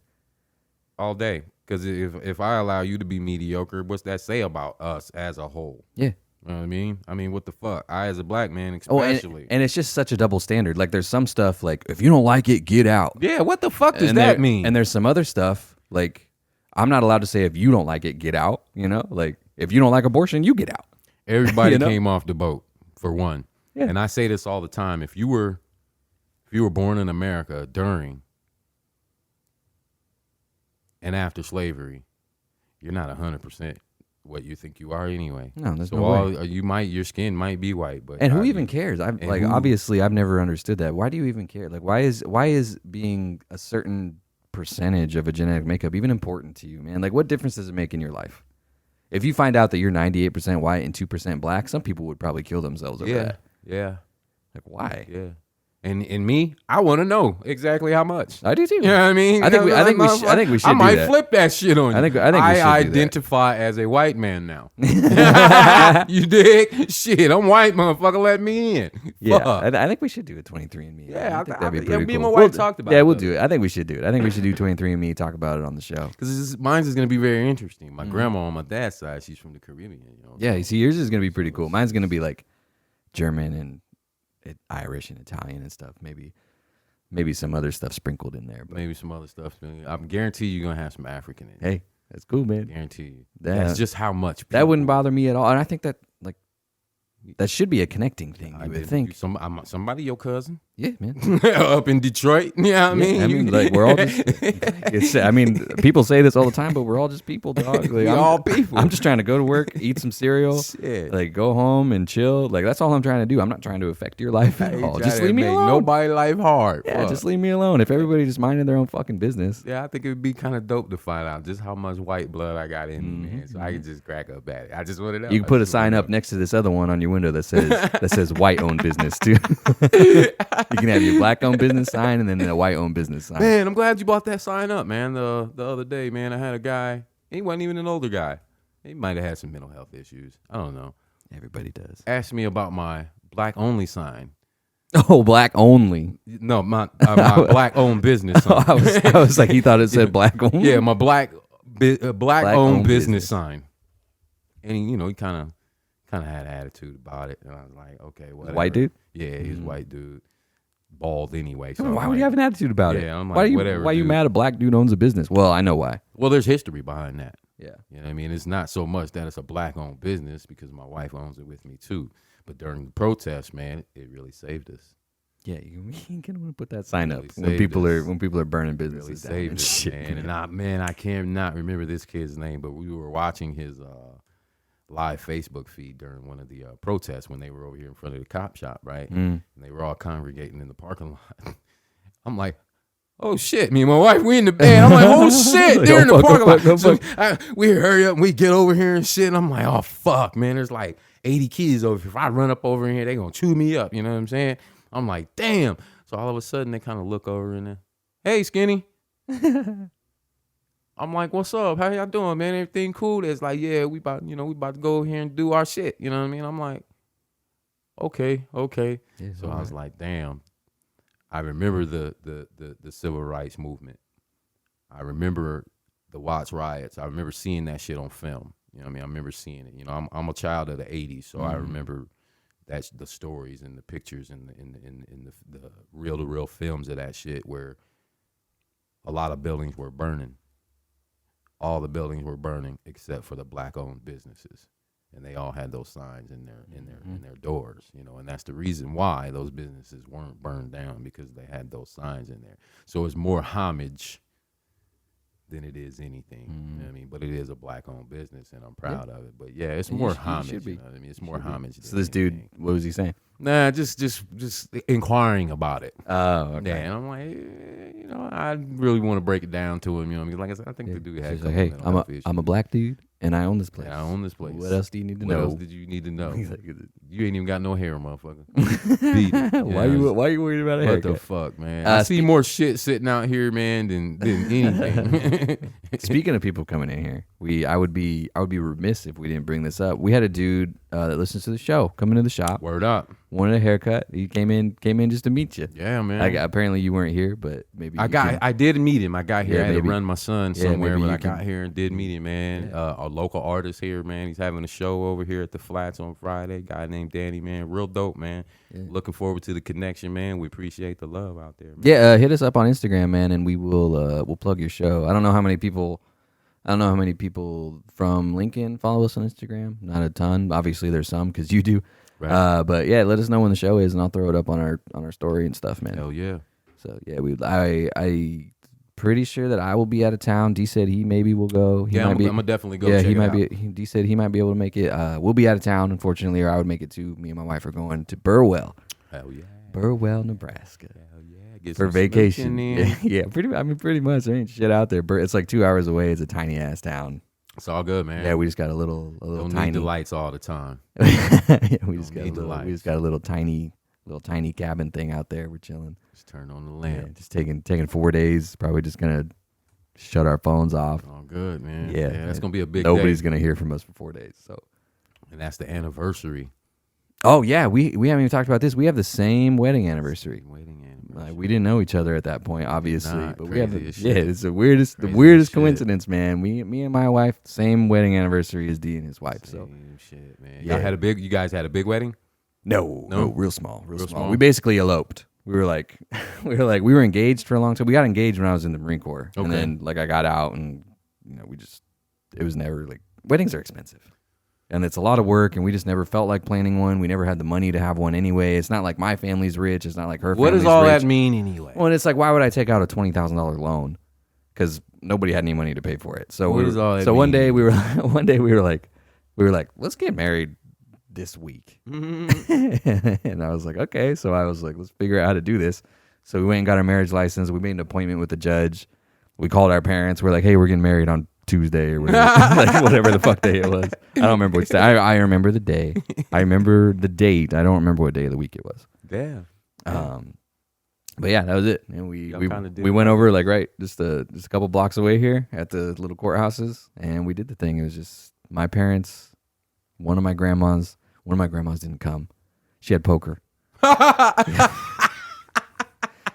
All day. Because if I allow you to be mediocre, what's that say about us as a whole? Yeah. You know what I mean? I mean, what the fuck? I, as a black man, especially. And it's just such a double standard. Like, there's some stuff, like, if you don't like it, get out. Yeah, what the fuck does that mean? And there's some other stuff, like, I'm not allowed to say, if you don't like it, get out. You know? Like, if you don't like abortion, you get out. Everybody came off the boat, for one. Yeah. And I say this all the time. If you were born in America during and after slavery, you're not 100% what you think you are anyway. No, there's no way. Your skin might be white, but who even cares? Obviously, I've never understood that. Why do you even care? Like, why is being a certain percentage of a genetic makeup even important to you, man? Like, what difference does it make in your life? If you find out that you're 98% white and 2% black, some people would probably kill themselves over that. Yeah. Like, why? Yeah. And me, I want to know exactly how much. I do too. You know what I mean? I think we should. I might do that. flip that shit on you. I think we should identify as a white man now. You dig? Shit, I'm white, motherfucker. Let me in. Yeah, I think we should do a 23andMe. Yeah, I think that'd be pretty me cool. and my wife talked about it. Yeah, we'll do it. I think we should do it. I think we should do 23andMe. Talk about it on the show. Because mine's is gonna be very interesting. My grandma on my dad's side, she's from the Caribbean. Yeah, you see, yours is gonna be pretty cool. Mine's gonna be like German and Irish and Italian and stuff. Maybe some other stuff sprinkled in there. But maybe some other stuff. I guarantee you're going to have some African in it. Hey, that's cool, man. Guarantee you. That's just how much. That wouldn't bother me at all. And I think that, like, that should be a connecting thing, you would think. Somebody your cousin? Yeah, man. Up in Detroit? Yeah, I mean, like, we're all just... people say this all the time, but we're all just people, dog. Like, we're all people. I'm just trying to go to work, eat some cereal, Shit. Like, go home and chill. Like, that's all I'm trying to do. I'm not trying to affect your life at all. Just leave me alone. Nobody life hard. Yeah, just leave me alone. If everybody just minded their own fucking business. Yeah, I think it would be kind of dope to find out just how much white blood I got in me, man. So I can just crack up at it. I just want to know. You can put a sign up next to this other one on your window that says white-owned business, too. You can have your black-owned business sign and then a white-owned business sign. Man, I'm glad you brought that sign up, man. The other day, man, I had a guy. He wasn't even an older guy. He might have had some mental health issues. I don't know. Everybody does. Asked me about my black-only sign. Oh, black only. No, my black owned business sign. I was like, he thought it said black only. Yeah, my black Black-owned owned business business. sign. And he kind of had an attitude about it, and I was like, okay, whatever. White dude. Yeah, he's a white dude, bald anyway. So Why I'm would you like, have an attitude about it? Yeah, I'm like, why are you whatever, Why are you dude. mad a black dude owns a business? Well, I know why. Well, there's history behind that. Yeah. You know what I mean? It's not so much that it's a black owned business because my wife owns it with me too. But during the protest, man, it really saved us. Yeah, you ain't gonna want to put that sign up Really when people saved are burning Really businesses down saved and us, shit. man. I can't not remember this kid's name, but we were watching his live Facebook feed during one of the protests when they were over here in front of the cop shop, right? And they were all congregating in the parking lot. I'm like, oh shit, me and my wife, we in the bed. I'm like, oh shit, they're in the parking lot. So we hurry up and we get over here and shit. And I'm like, oh fuck, man, there's like 80 kids over here. If I run up over here, they gonna chew me up. You know what I'm saying? I'm like, damn. So all of a sudden they kind of look over and hey, Skinny. I'm like, what's up? How y'all doing, man? Everything cool? It's like, yeah, we about to go over here and do our shit. You know what I mean? I'm like, okay. Yeah, So I was like, damn. I remember the civil rights movement. I remember the Watts riots. I remember seeing that shit on film. You know what I mean? I remember seeing it. You know, I'm a child of the 80s, so I remember that's the stories and the pictures and the real-to-real films of that shit where a lot of buildings were burning. All the buildings were burning except for the black-owned businesses, and they all had those signs in their doors, you know. And that's the reason why those businesses weren't burned down, because they had those signs in there. So it's more homage than it is anything. You know what I mean? But it is a black-owned business, and I'm proud of it. But yeah, it's more homage. should be. You know what I mean? It's more homage. So this dude, what was he saying? Nah, just inquiring about it. Oh, okay. Yeah, and I'm like, you know, I really want to break it down to him. You know, because like I said, I think the dude had. He's like, hey, I'm a black dude, and I own this place. Yeah, I own this place. What else do you need to What know? else did you need to know? He's like, You ain't even got no hair, motherfucker. Beat it. why you worried about a What haircut? the fuck, man? I see more shit sitting out here, man, than anything. Speaking of people coming in here, I would be remiss if we didn't bring this up. We had a dude that listens to the show come into the shop. Word up. Wanted a haircut. He came in just to meet you. Yeah, man. Apparently you weren't here, but maybe I did meet him. I got here. Yeah, I had maybe- to run my son yeah, somewhere, maybe but you I got can- here and did meet him, man. A local artist here, man. He's having a show over here at the Flats on Friday. Guy named Danny, man. Real dope, man. Yeah. Looking forward to the connection, man. We appreciate the love out there, man. Yeah, hit us up on Instagram, man, and we'll plug your show. I don't know how many people from Lincoln follow us on Instagram. Not a ton. Obviously, there's some because you do. Right. But yeah, let us know when the show is, and I'll throw it up on our story and stuff, man. Hell yeah. So yeah, I pretty sure that I will be out of town. D said he maybe will go. He Yeah, I'm might be. gonna definitely go. Yeah, check he it might out. be. D said he might be able to make it. We'll be out of town, unfortunately, or I would make it too. Me and my wife are going to Burwell, Hell yeah. Nebraska. Hell yeah. Get For some vacation. smooching in. Yeah, pretty much. There ain't shit out there. It's like 2 hours away. It's a tiny ass town. It's all good, man. Yeah, we just got a little Don't tiny. need the lights all the time. Yeah, we just need the lights. got a little tiny cabin thing out there. We're chilling. Just turn on the Yeah, lamp. just taking 4 days. Probably just gonna shut our phones off. All good, man. Yeah, That's gonna be a big Nobody's day. gonna hear from us for 4 days. So. And that's the anniversary. Oh yeah, we haven't even talked about this. We have the same wedding anniversary. Waiting anniversary. We didn't know each other at that point, obviously, not. but we have. Crazy as Yeah, shit. it's the weirdest Crazy as shit. coincidence, man. Me and my wife, same wedding anniversary as D and his wife. So Same shit, man. Yeah. You guys had a big wedding? no, No? real small. small? We basically eloped. We were like, we were engaged for a long time. We got engaged when I was in the Marine Corps, and Okay. then like I got out, and it was never like weddings are expensive. And it's a lot of work, and we just never felt like planning one. We never had the money to have one anyway. It's not like my family's rich. It's not like her What family's does all rich. that mean anyway? Well, and it's like, why would I take out a $20,000 loan? Because nobody had any money to pay for it. So What does all that one mean? day we were like, let's get married this week. And I was like, okay. So I was like, let's figure out how to do this. So we went and got our marriage license. We made an appointment with the judge. We called our parents. We're like, hey, we're getting married on Tuesday or whatever, like whatever the fuck day it was. I don't remember which day. I remember the day. I remember the date. I don't remember what day of the week it was. Damn. But yeah, that was it. And we Y'all kinda did went over like just a couple blocks away here at the little courthouses, and we did the thing. It was just my parents, one of my grandmas didn't come. She had poker.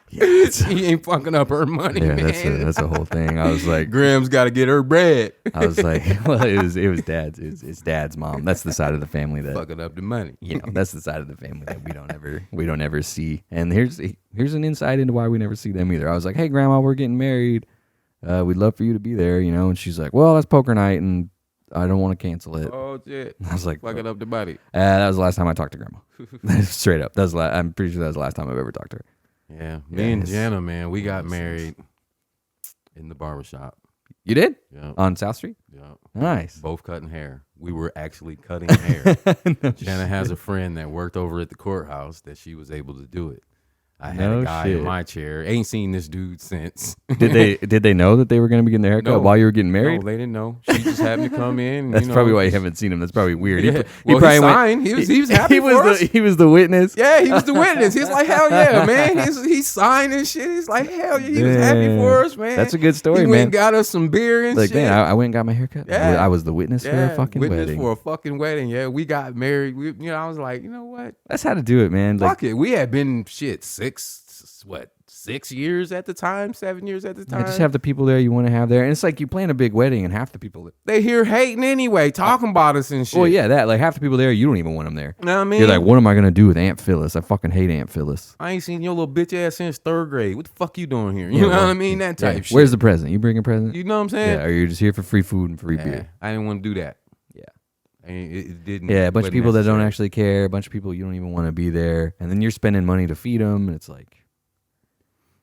He ain't fucking up her money, Yeah, man. that's a whole thing. I was like, Graham's got to get her bread. I was like, well, it was dad's. It's dad's mom. That's the side of the family that Fucking up the money. that's the side of the family that we don't ever see. And here's an insight into why we never see them either. I was like, hey, Grandma, we're getting married. We'd love for you to be there, And she's like, well, that's poker night, and I don't want to cancel it. Oh shit! I was like, fucking up the money. That was the last time I talked to Grandma. Straight up, I'm pretty sure that was the last time I've ever talked to her. Yeah, me and Jenna, man, we got married in the barbershop. You did? Yeah. On South Street? Yeah. Nice. Both cutting hair. We were actually cutting hair. No Jenna shit. has a friend that worked over at the courthouse that she was able to do it. I had No a guy shit. in my chair. Ain't seen this dude since. Did they know that they were going to be getting their haircut No. while you were getting married? No, they didn't know. She just happened to come in. That's probably why you haven't seen him. That's probably weird. Yeah. He Well, probably he went- signed. He was happy he for us. He was the witness. Yeah, he was the witness. He's like, hell yeah, man. He signed and shit. He's like, hell yeah. He was happy Damn. for us, man. That's a good story, he man. went and got us some beer and Like, shit. man, I went and got my haircut. Yeah. I was the witness for a fucking witness wedding. for a fucking wedding. Yeah, we got married. I was like, you know what? That's how to do it, man. Like, Fuck it. We had been 6 years at the time, 7 years at the time. just have the people there you want to have there. And it's like you plan a big wedding and half the people. They here hating anyway, talking about us and shit. Well, yeah, that. Like half the people there, you don't even want them there. Know what I mean? You're like, what am I going to do with Aunt Phyllis? I fucking hate Aunt Phyllis. I ain't seen your little bitch ass since 3rd grade. What the fuck you doing here? You know what I mean? That type shit. Where's the present? You bring a present? You know what I'm saying? Yeah, or you're just here for free food and free Yeah, beer. I didn't want to do that. Yeah. It didn't. Yeah, a bunch of wasn't people that don't necessary. actually care, a bunch of people you don't even want to be there, and then you're spending money to feed them, and it's like,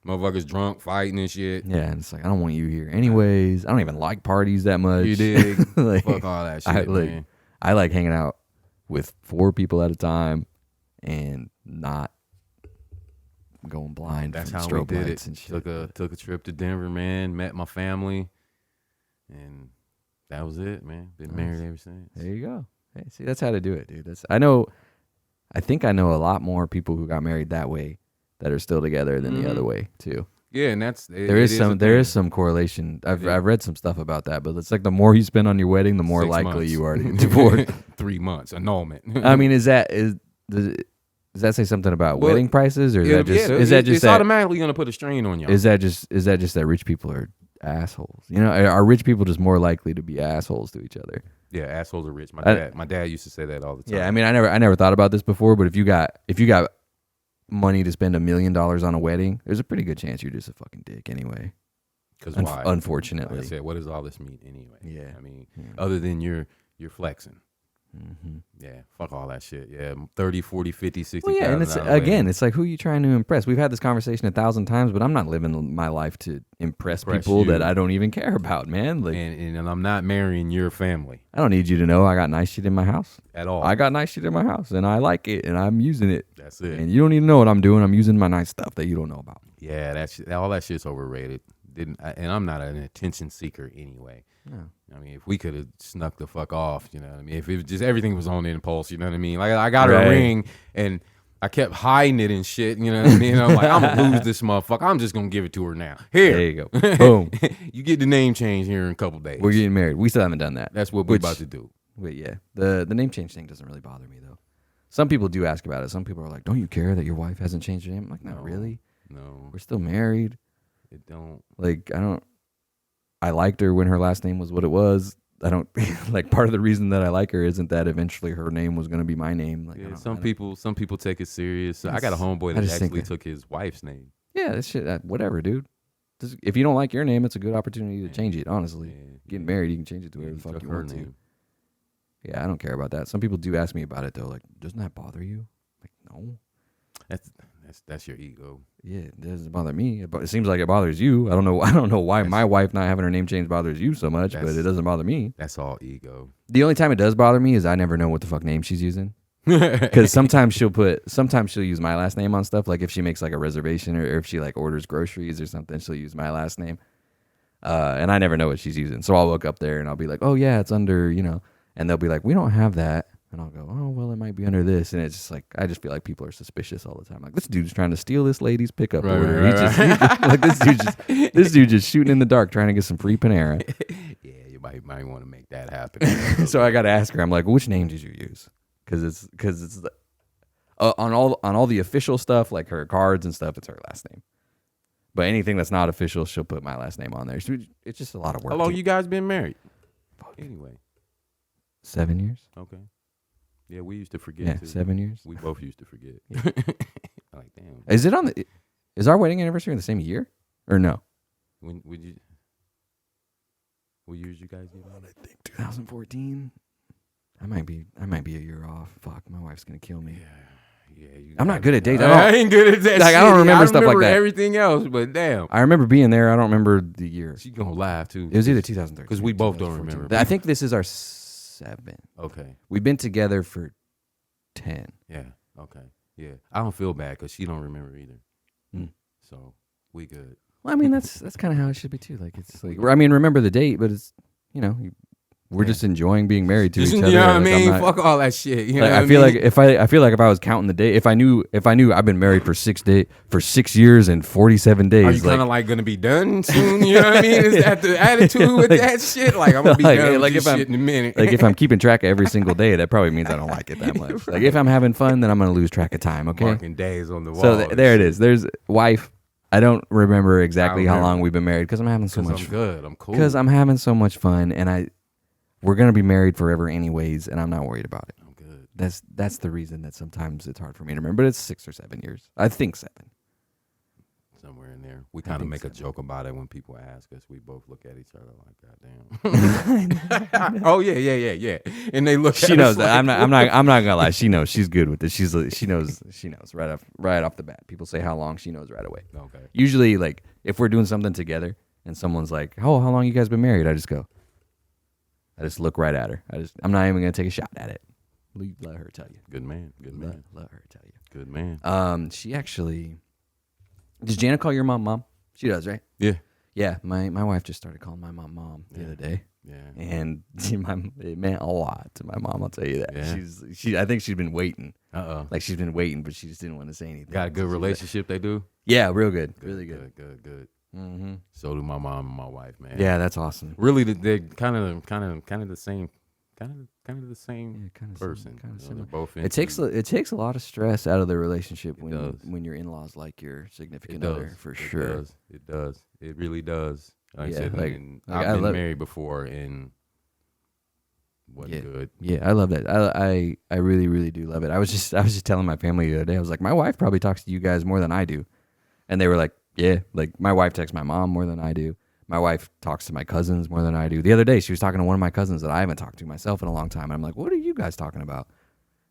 Motherfuckers drunk, fighting and shit. yeah, and it's like, I don't want you here anyways. I don't even like parties that much. You dig? Like, Fuck all that shit, man. I like hanging out with 4 people at a time and not going blind That's from how strobe we did lights it. and shit. Took a trip to Denver, man. Met my family, and that was it, man. Been married ever since. There you go. Hey, see, that's how to do it, dude. I think I know a lot more people who got married that way that are still together than the other way too. Yeah, and There is some correlation. I've read some stuff about that, but it's like the more you spend on your wedding, the more 6 likely months. you are to get divorced. 3 months annulment. I mean, does that say something about Well, wedding prices, or is that just it's that automatically gonna put a strain on y'all. is that just that rich people are assholes? Are rich people just more likely to be assholes to each other? Yeah, assholes are rich. I- My dad used to say that all the time. Yeah, I mean, I never thought about this before, but if you got money to spend $1 million on a wedding, there's a pretty good chance you're just a fucking dick anyway. Because why? Unfortunately, Like I said, what does all this mean anyway? Yeah. I mean, other than you're flexing. Mm-hmm. Yeah, fuck all that shit. Yeah, 30, 40, 50, 60. Well, yeah, and it's like, who are you trying to impress? We've had this conversation 1,000 times, but I'm not living my life to impress people you. that I don't even care about, man. Like, and I'm not marrying your family I don't need you to know I got nice shit in my house. at all. I got nice shit in my house, and I like it, and I'm using it. That's it. And you don't even know what I'm doing. I'm using my nice stuff that you don't know about. Yeah, all that shit's overrated. And I'm not an attention seeker anyway. No. I mean, if we could have snuck the fuck off, you know what I mean? If it was just everything was on impulse, you know what I mean? Like I got a Right. ring and I kept hiding it and shit, you know what I mean? I'm like, I'm gonna lose this motherfucker. I'm just gonna give it to her now. Here. There you go. Boom. You get the name change here in a couple days. We're getting married. We still haven't done that. That's what we're about to do. Wait, yeah. The name change thing doesn't really bother me, though. Some people do ask about it. Some people are like, don't you care that your wife hasn't changed her name? I'm like, not really. No, We're still married. it don't. Like, I liked her when her last name was what it was. I don't like, part of the reason that I like her isn't that eventually her name was going to be my name. Like, Yeah, some people take it serious. I got a homeboy I that just think actually that- took his wife's name. Yeah, that shit, whatever, dude. If you don't like your name, it's a good opportunity to change it, honestly. Yeah. Getting married, you can change it to Yeah, whatever he the fuck took you her want to. name. Yeah, I don't care about that. Some people do ask me about it, though. Like, doesn't that bother you? Like, no. That's your ego. Yeah, it doesn't bother me. It seems like it bothers you. I don't know why my wife not having her name changed bothers you so much, but it doesn't bother me. That's all ego. The only time it does bother me is I never know what the fuck name she's using. Because sometimes she'll use my last name on stuff. Like if she makes like a reservation or if she like orders groceries or something, she'll use my last name. And I never know what she's using. So I'll look up there and I'll be like, oh yeah, it's under, and they'll be like, we don't have that. And I'll go, oh, well, it might be under this. And it's just like, I just feel like people are suspicious all the time. Like, this dude's trying to steal this lady's pickup order. Like, this dude just shooting in the dark trying to get some free Panera. Yeah, you might want to make that happen. So I got to ask her, I'm like, which name did you use? Because it's on all the official stuff, like her cards and stuff, it's her last name. But anything that's not official, she'll put my last name on there. It's just a lot of work. How long you guys been married? Anyway, 7 years. Okay. Yeah, we used to forget. Yeah, too. 7 years. We both used to forget. Yeah. Like, damn. Is our wedding anniversary in the same year or no? When would you? What years you guys get on? I think 2014. I might be a year off. Fuck, my wife's gonna kill me. Yeah. I'm not good at dates. I ain't good at that. Like, shit. I don't remember stuff like that. Everything else, but damn, I remember being there. I don't remember the year. she gonna laugh too. It was either 2013 because we both don't remember. I think this is our 7. Okay. We've been together for 10. Yeah. Okay. Yeah. I don't feel bad because she don't remember either. Mm. So we good. Well, I mean, that's kind of how it should be too. Like, it's like, I mean, remember the date, but it's, we're just enjoying being married to each other. You know what I Like, mean? I'm not- Fuck all that shit. You know Like, what I feel mean? like I feel like if I was counting the day, if I knew I've been married for 6 years and 47 days. Are you kind of like gonna be done soon? You know what I mean? Is that the attitude with that shit? Like, I'm gonna be done with this shit in a minute. Like, if I'm keeping track of every single day, that probably means I don't like it that much. Like, if I'm having fun, then I'm gonna lose track of time. Okay. Marking days on the wall. So there it is. There's wife. I don't remember exactly how long we've been married because I'm having so much. I'm good. I'm cool. Because I'm having so much fun, and we're gonna be married forever anyways, and I'm not worried about it. I'm good. That's the reason that sometimes it's hard for me to remember. But it's 6 or 7 years. I think 7. Somewhere in there. We kind of make a joke about it when people ask us. We both look at each other like, "Goddamn." Oh yeah. And they look. She at knows us that. like, I'm not gonna lie. She knows. She's good with this. She knows right off the bat. People say how long, she knows right away. Okay. Usually, like, if we're doing something together and someone's like, "Oh, how long you guys been married?" I just look right at her. I'm not even gonna take a shot at it. Let her tell you. Good man. Let her tell you. Good man. She actually. Does Jana call your mom? She does, right? Yeah. Yeah. My wife just started calling my mom the other day. Yeah. And it meant a lot to my mom. I'll tell you that. Yeah. I think she's been waiting. Like she's been waiting, but she just didn't want to say anything. Got a good relationship. They do. Yeah, real good. Really good. Good. Mm-hmm. So do my mom and my wife, man. Yeah, that's awesome. Really, they're kind of the same. Kind of the same person. They're both. It takes a lot of stress out of the relationship when your in-laws like your significant other, for sure. It does. It really does. Like I said, I've been married before and wasn't good. Yeah, I love that. I really, really do love it. I was just telling my family the other day. I was like, my wife probably talks to you guys more than I do, and they were like, yeah. Like, my wife texts my mom more than I do. My wife talks to my cousins more than I do. The other day, she was talking to one of my cousins that I haven't talked to myself in a long time. And I'm like, what are you guys talking about?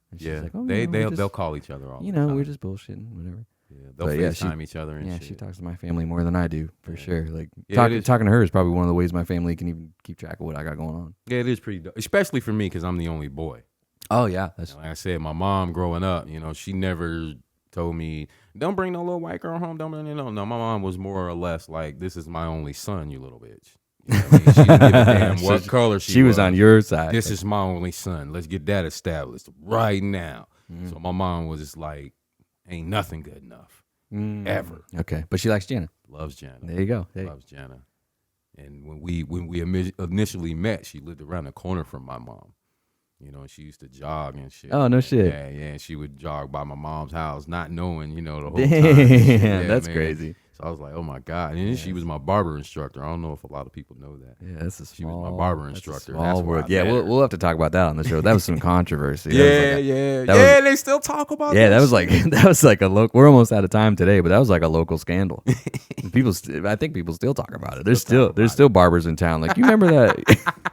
And she's like, oh, they'll call each other all the time. We're just bullshitting, whatever. Yeah, they'll FaceTime each other and shit. She talks to my family more than I do, for sure. Like, talking to her is probably one of the ways my family can even keep track of what I got going on. Yeah, it is pretty dope. Especially for me because I'm the only boy. Oh, yeah. Like I said, my mom growing up, she never told me, don't bring no little white girl home. Don't bring no. My mom was more or less like, this is my only son, you little bitch. You know what I mean? She didn't give a damn what color she was. She was on your side. This is my only son. Let's get that established right now. So my mom was just like, ain't nothing good enough. Ever. Okay. But she likes Jana. Loves Jana. There you go. Hey. Loves Jana. And when we initially met, she lived around the corner from my mom. And she used to jog and shit. Oh, no shit. Yeah. And she would jog by my mom's house, not knowing, the whole Damn, time. Yeah, that's man. crazy. So I was like, oh my God. And then she was my barber instructor. I don't know if a lot of people know that. Yeah, that's she was my barber instructor. Small world. Yeah, we'll have to talk about that on the show. That was some controversy. They still talk about that. Yeah, that was like a local. We're almost out of time today, but that was like a local scandal. I think people still talk about it. There's still barbers in town. Like, you remember that?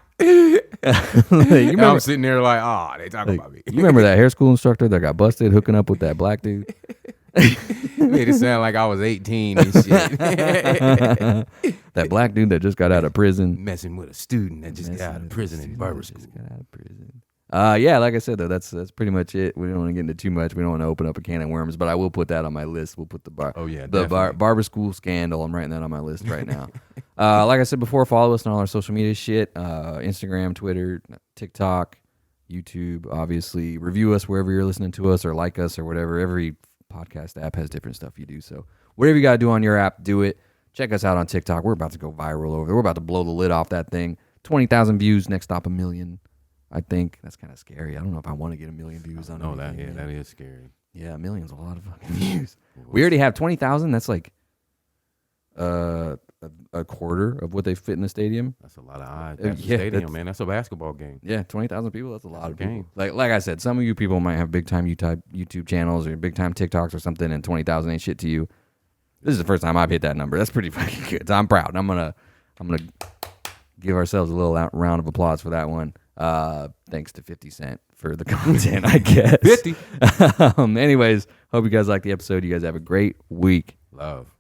I'm sitting there like, they talk about me. You remember that hair school instructor that got busted hooking up with that black dude? Made it sound like I was 18 and shit. That black dude that just got out of prison. Messing with a student that just got out of prison in barber school. Yeah, like I said, though, that's pretty much it. We don't want to get into too much. We don't want to open up a can of worms, but I will put that on my list. We'll put the barber school scandal. I'm writing that on my list right now. Like I said before, follow us on all our social media shit, Instagram, Twitter, TikTok, YouTube, obviously. Review us wherever you're listening to us, or like us, or whatever. Every podcast app has different stuff you do. So whatever you got to do on your app, do it. Check us out on TikTok. We're about to go viral over there. We're about to blow the lid off that thing. 20,000 views. Next stop, 1 million. I think that's kind of scary. I don't know if I want to get 1 million views on that. Yeah, that is scary. Yeah, a million's a lot of fucking views. We already have 20,000. That's like a quarter of what they fit in the stadium. That's a lot of eyes. That's yeah, a stadium, man. That's a basketball game. Yeah, 20,000 people. That's a lot of game. people. Like I said, some of you people might have big time YouTube channels or big time TikToks or something, and 20,000 ain't shit to you. This is the first time I've hit that number. That's pretty fucking good. So I'm proud. I'm gonna give ourselves a little round of applause for that one. Thanks to 50 Cent for the content, I guess. 50. Anyways, hope you guys like the episode. You guys have a great week. Love.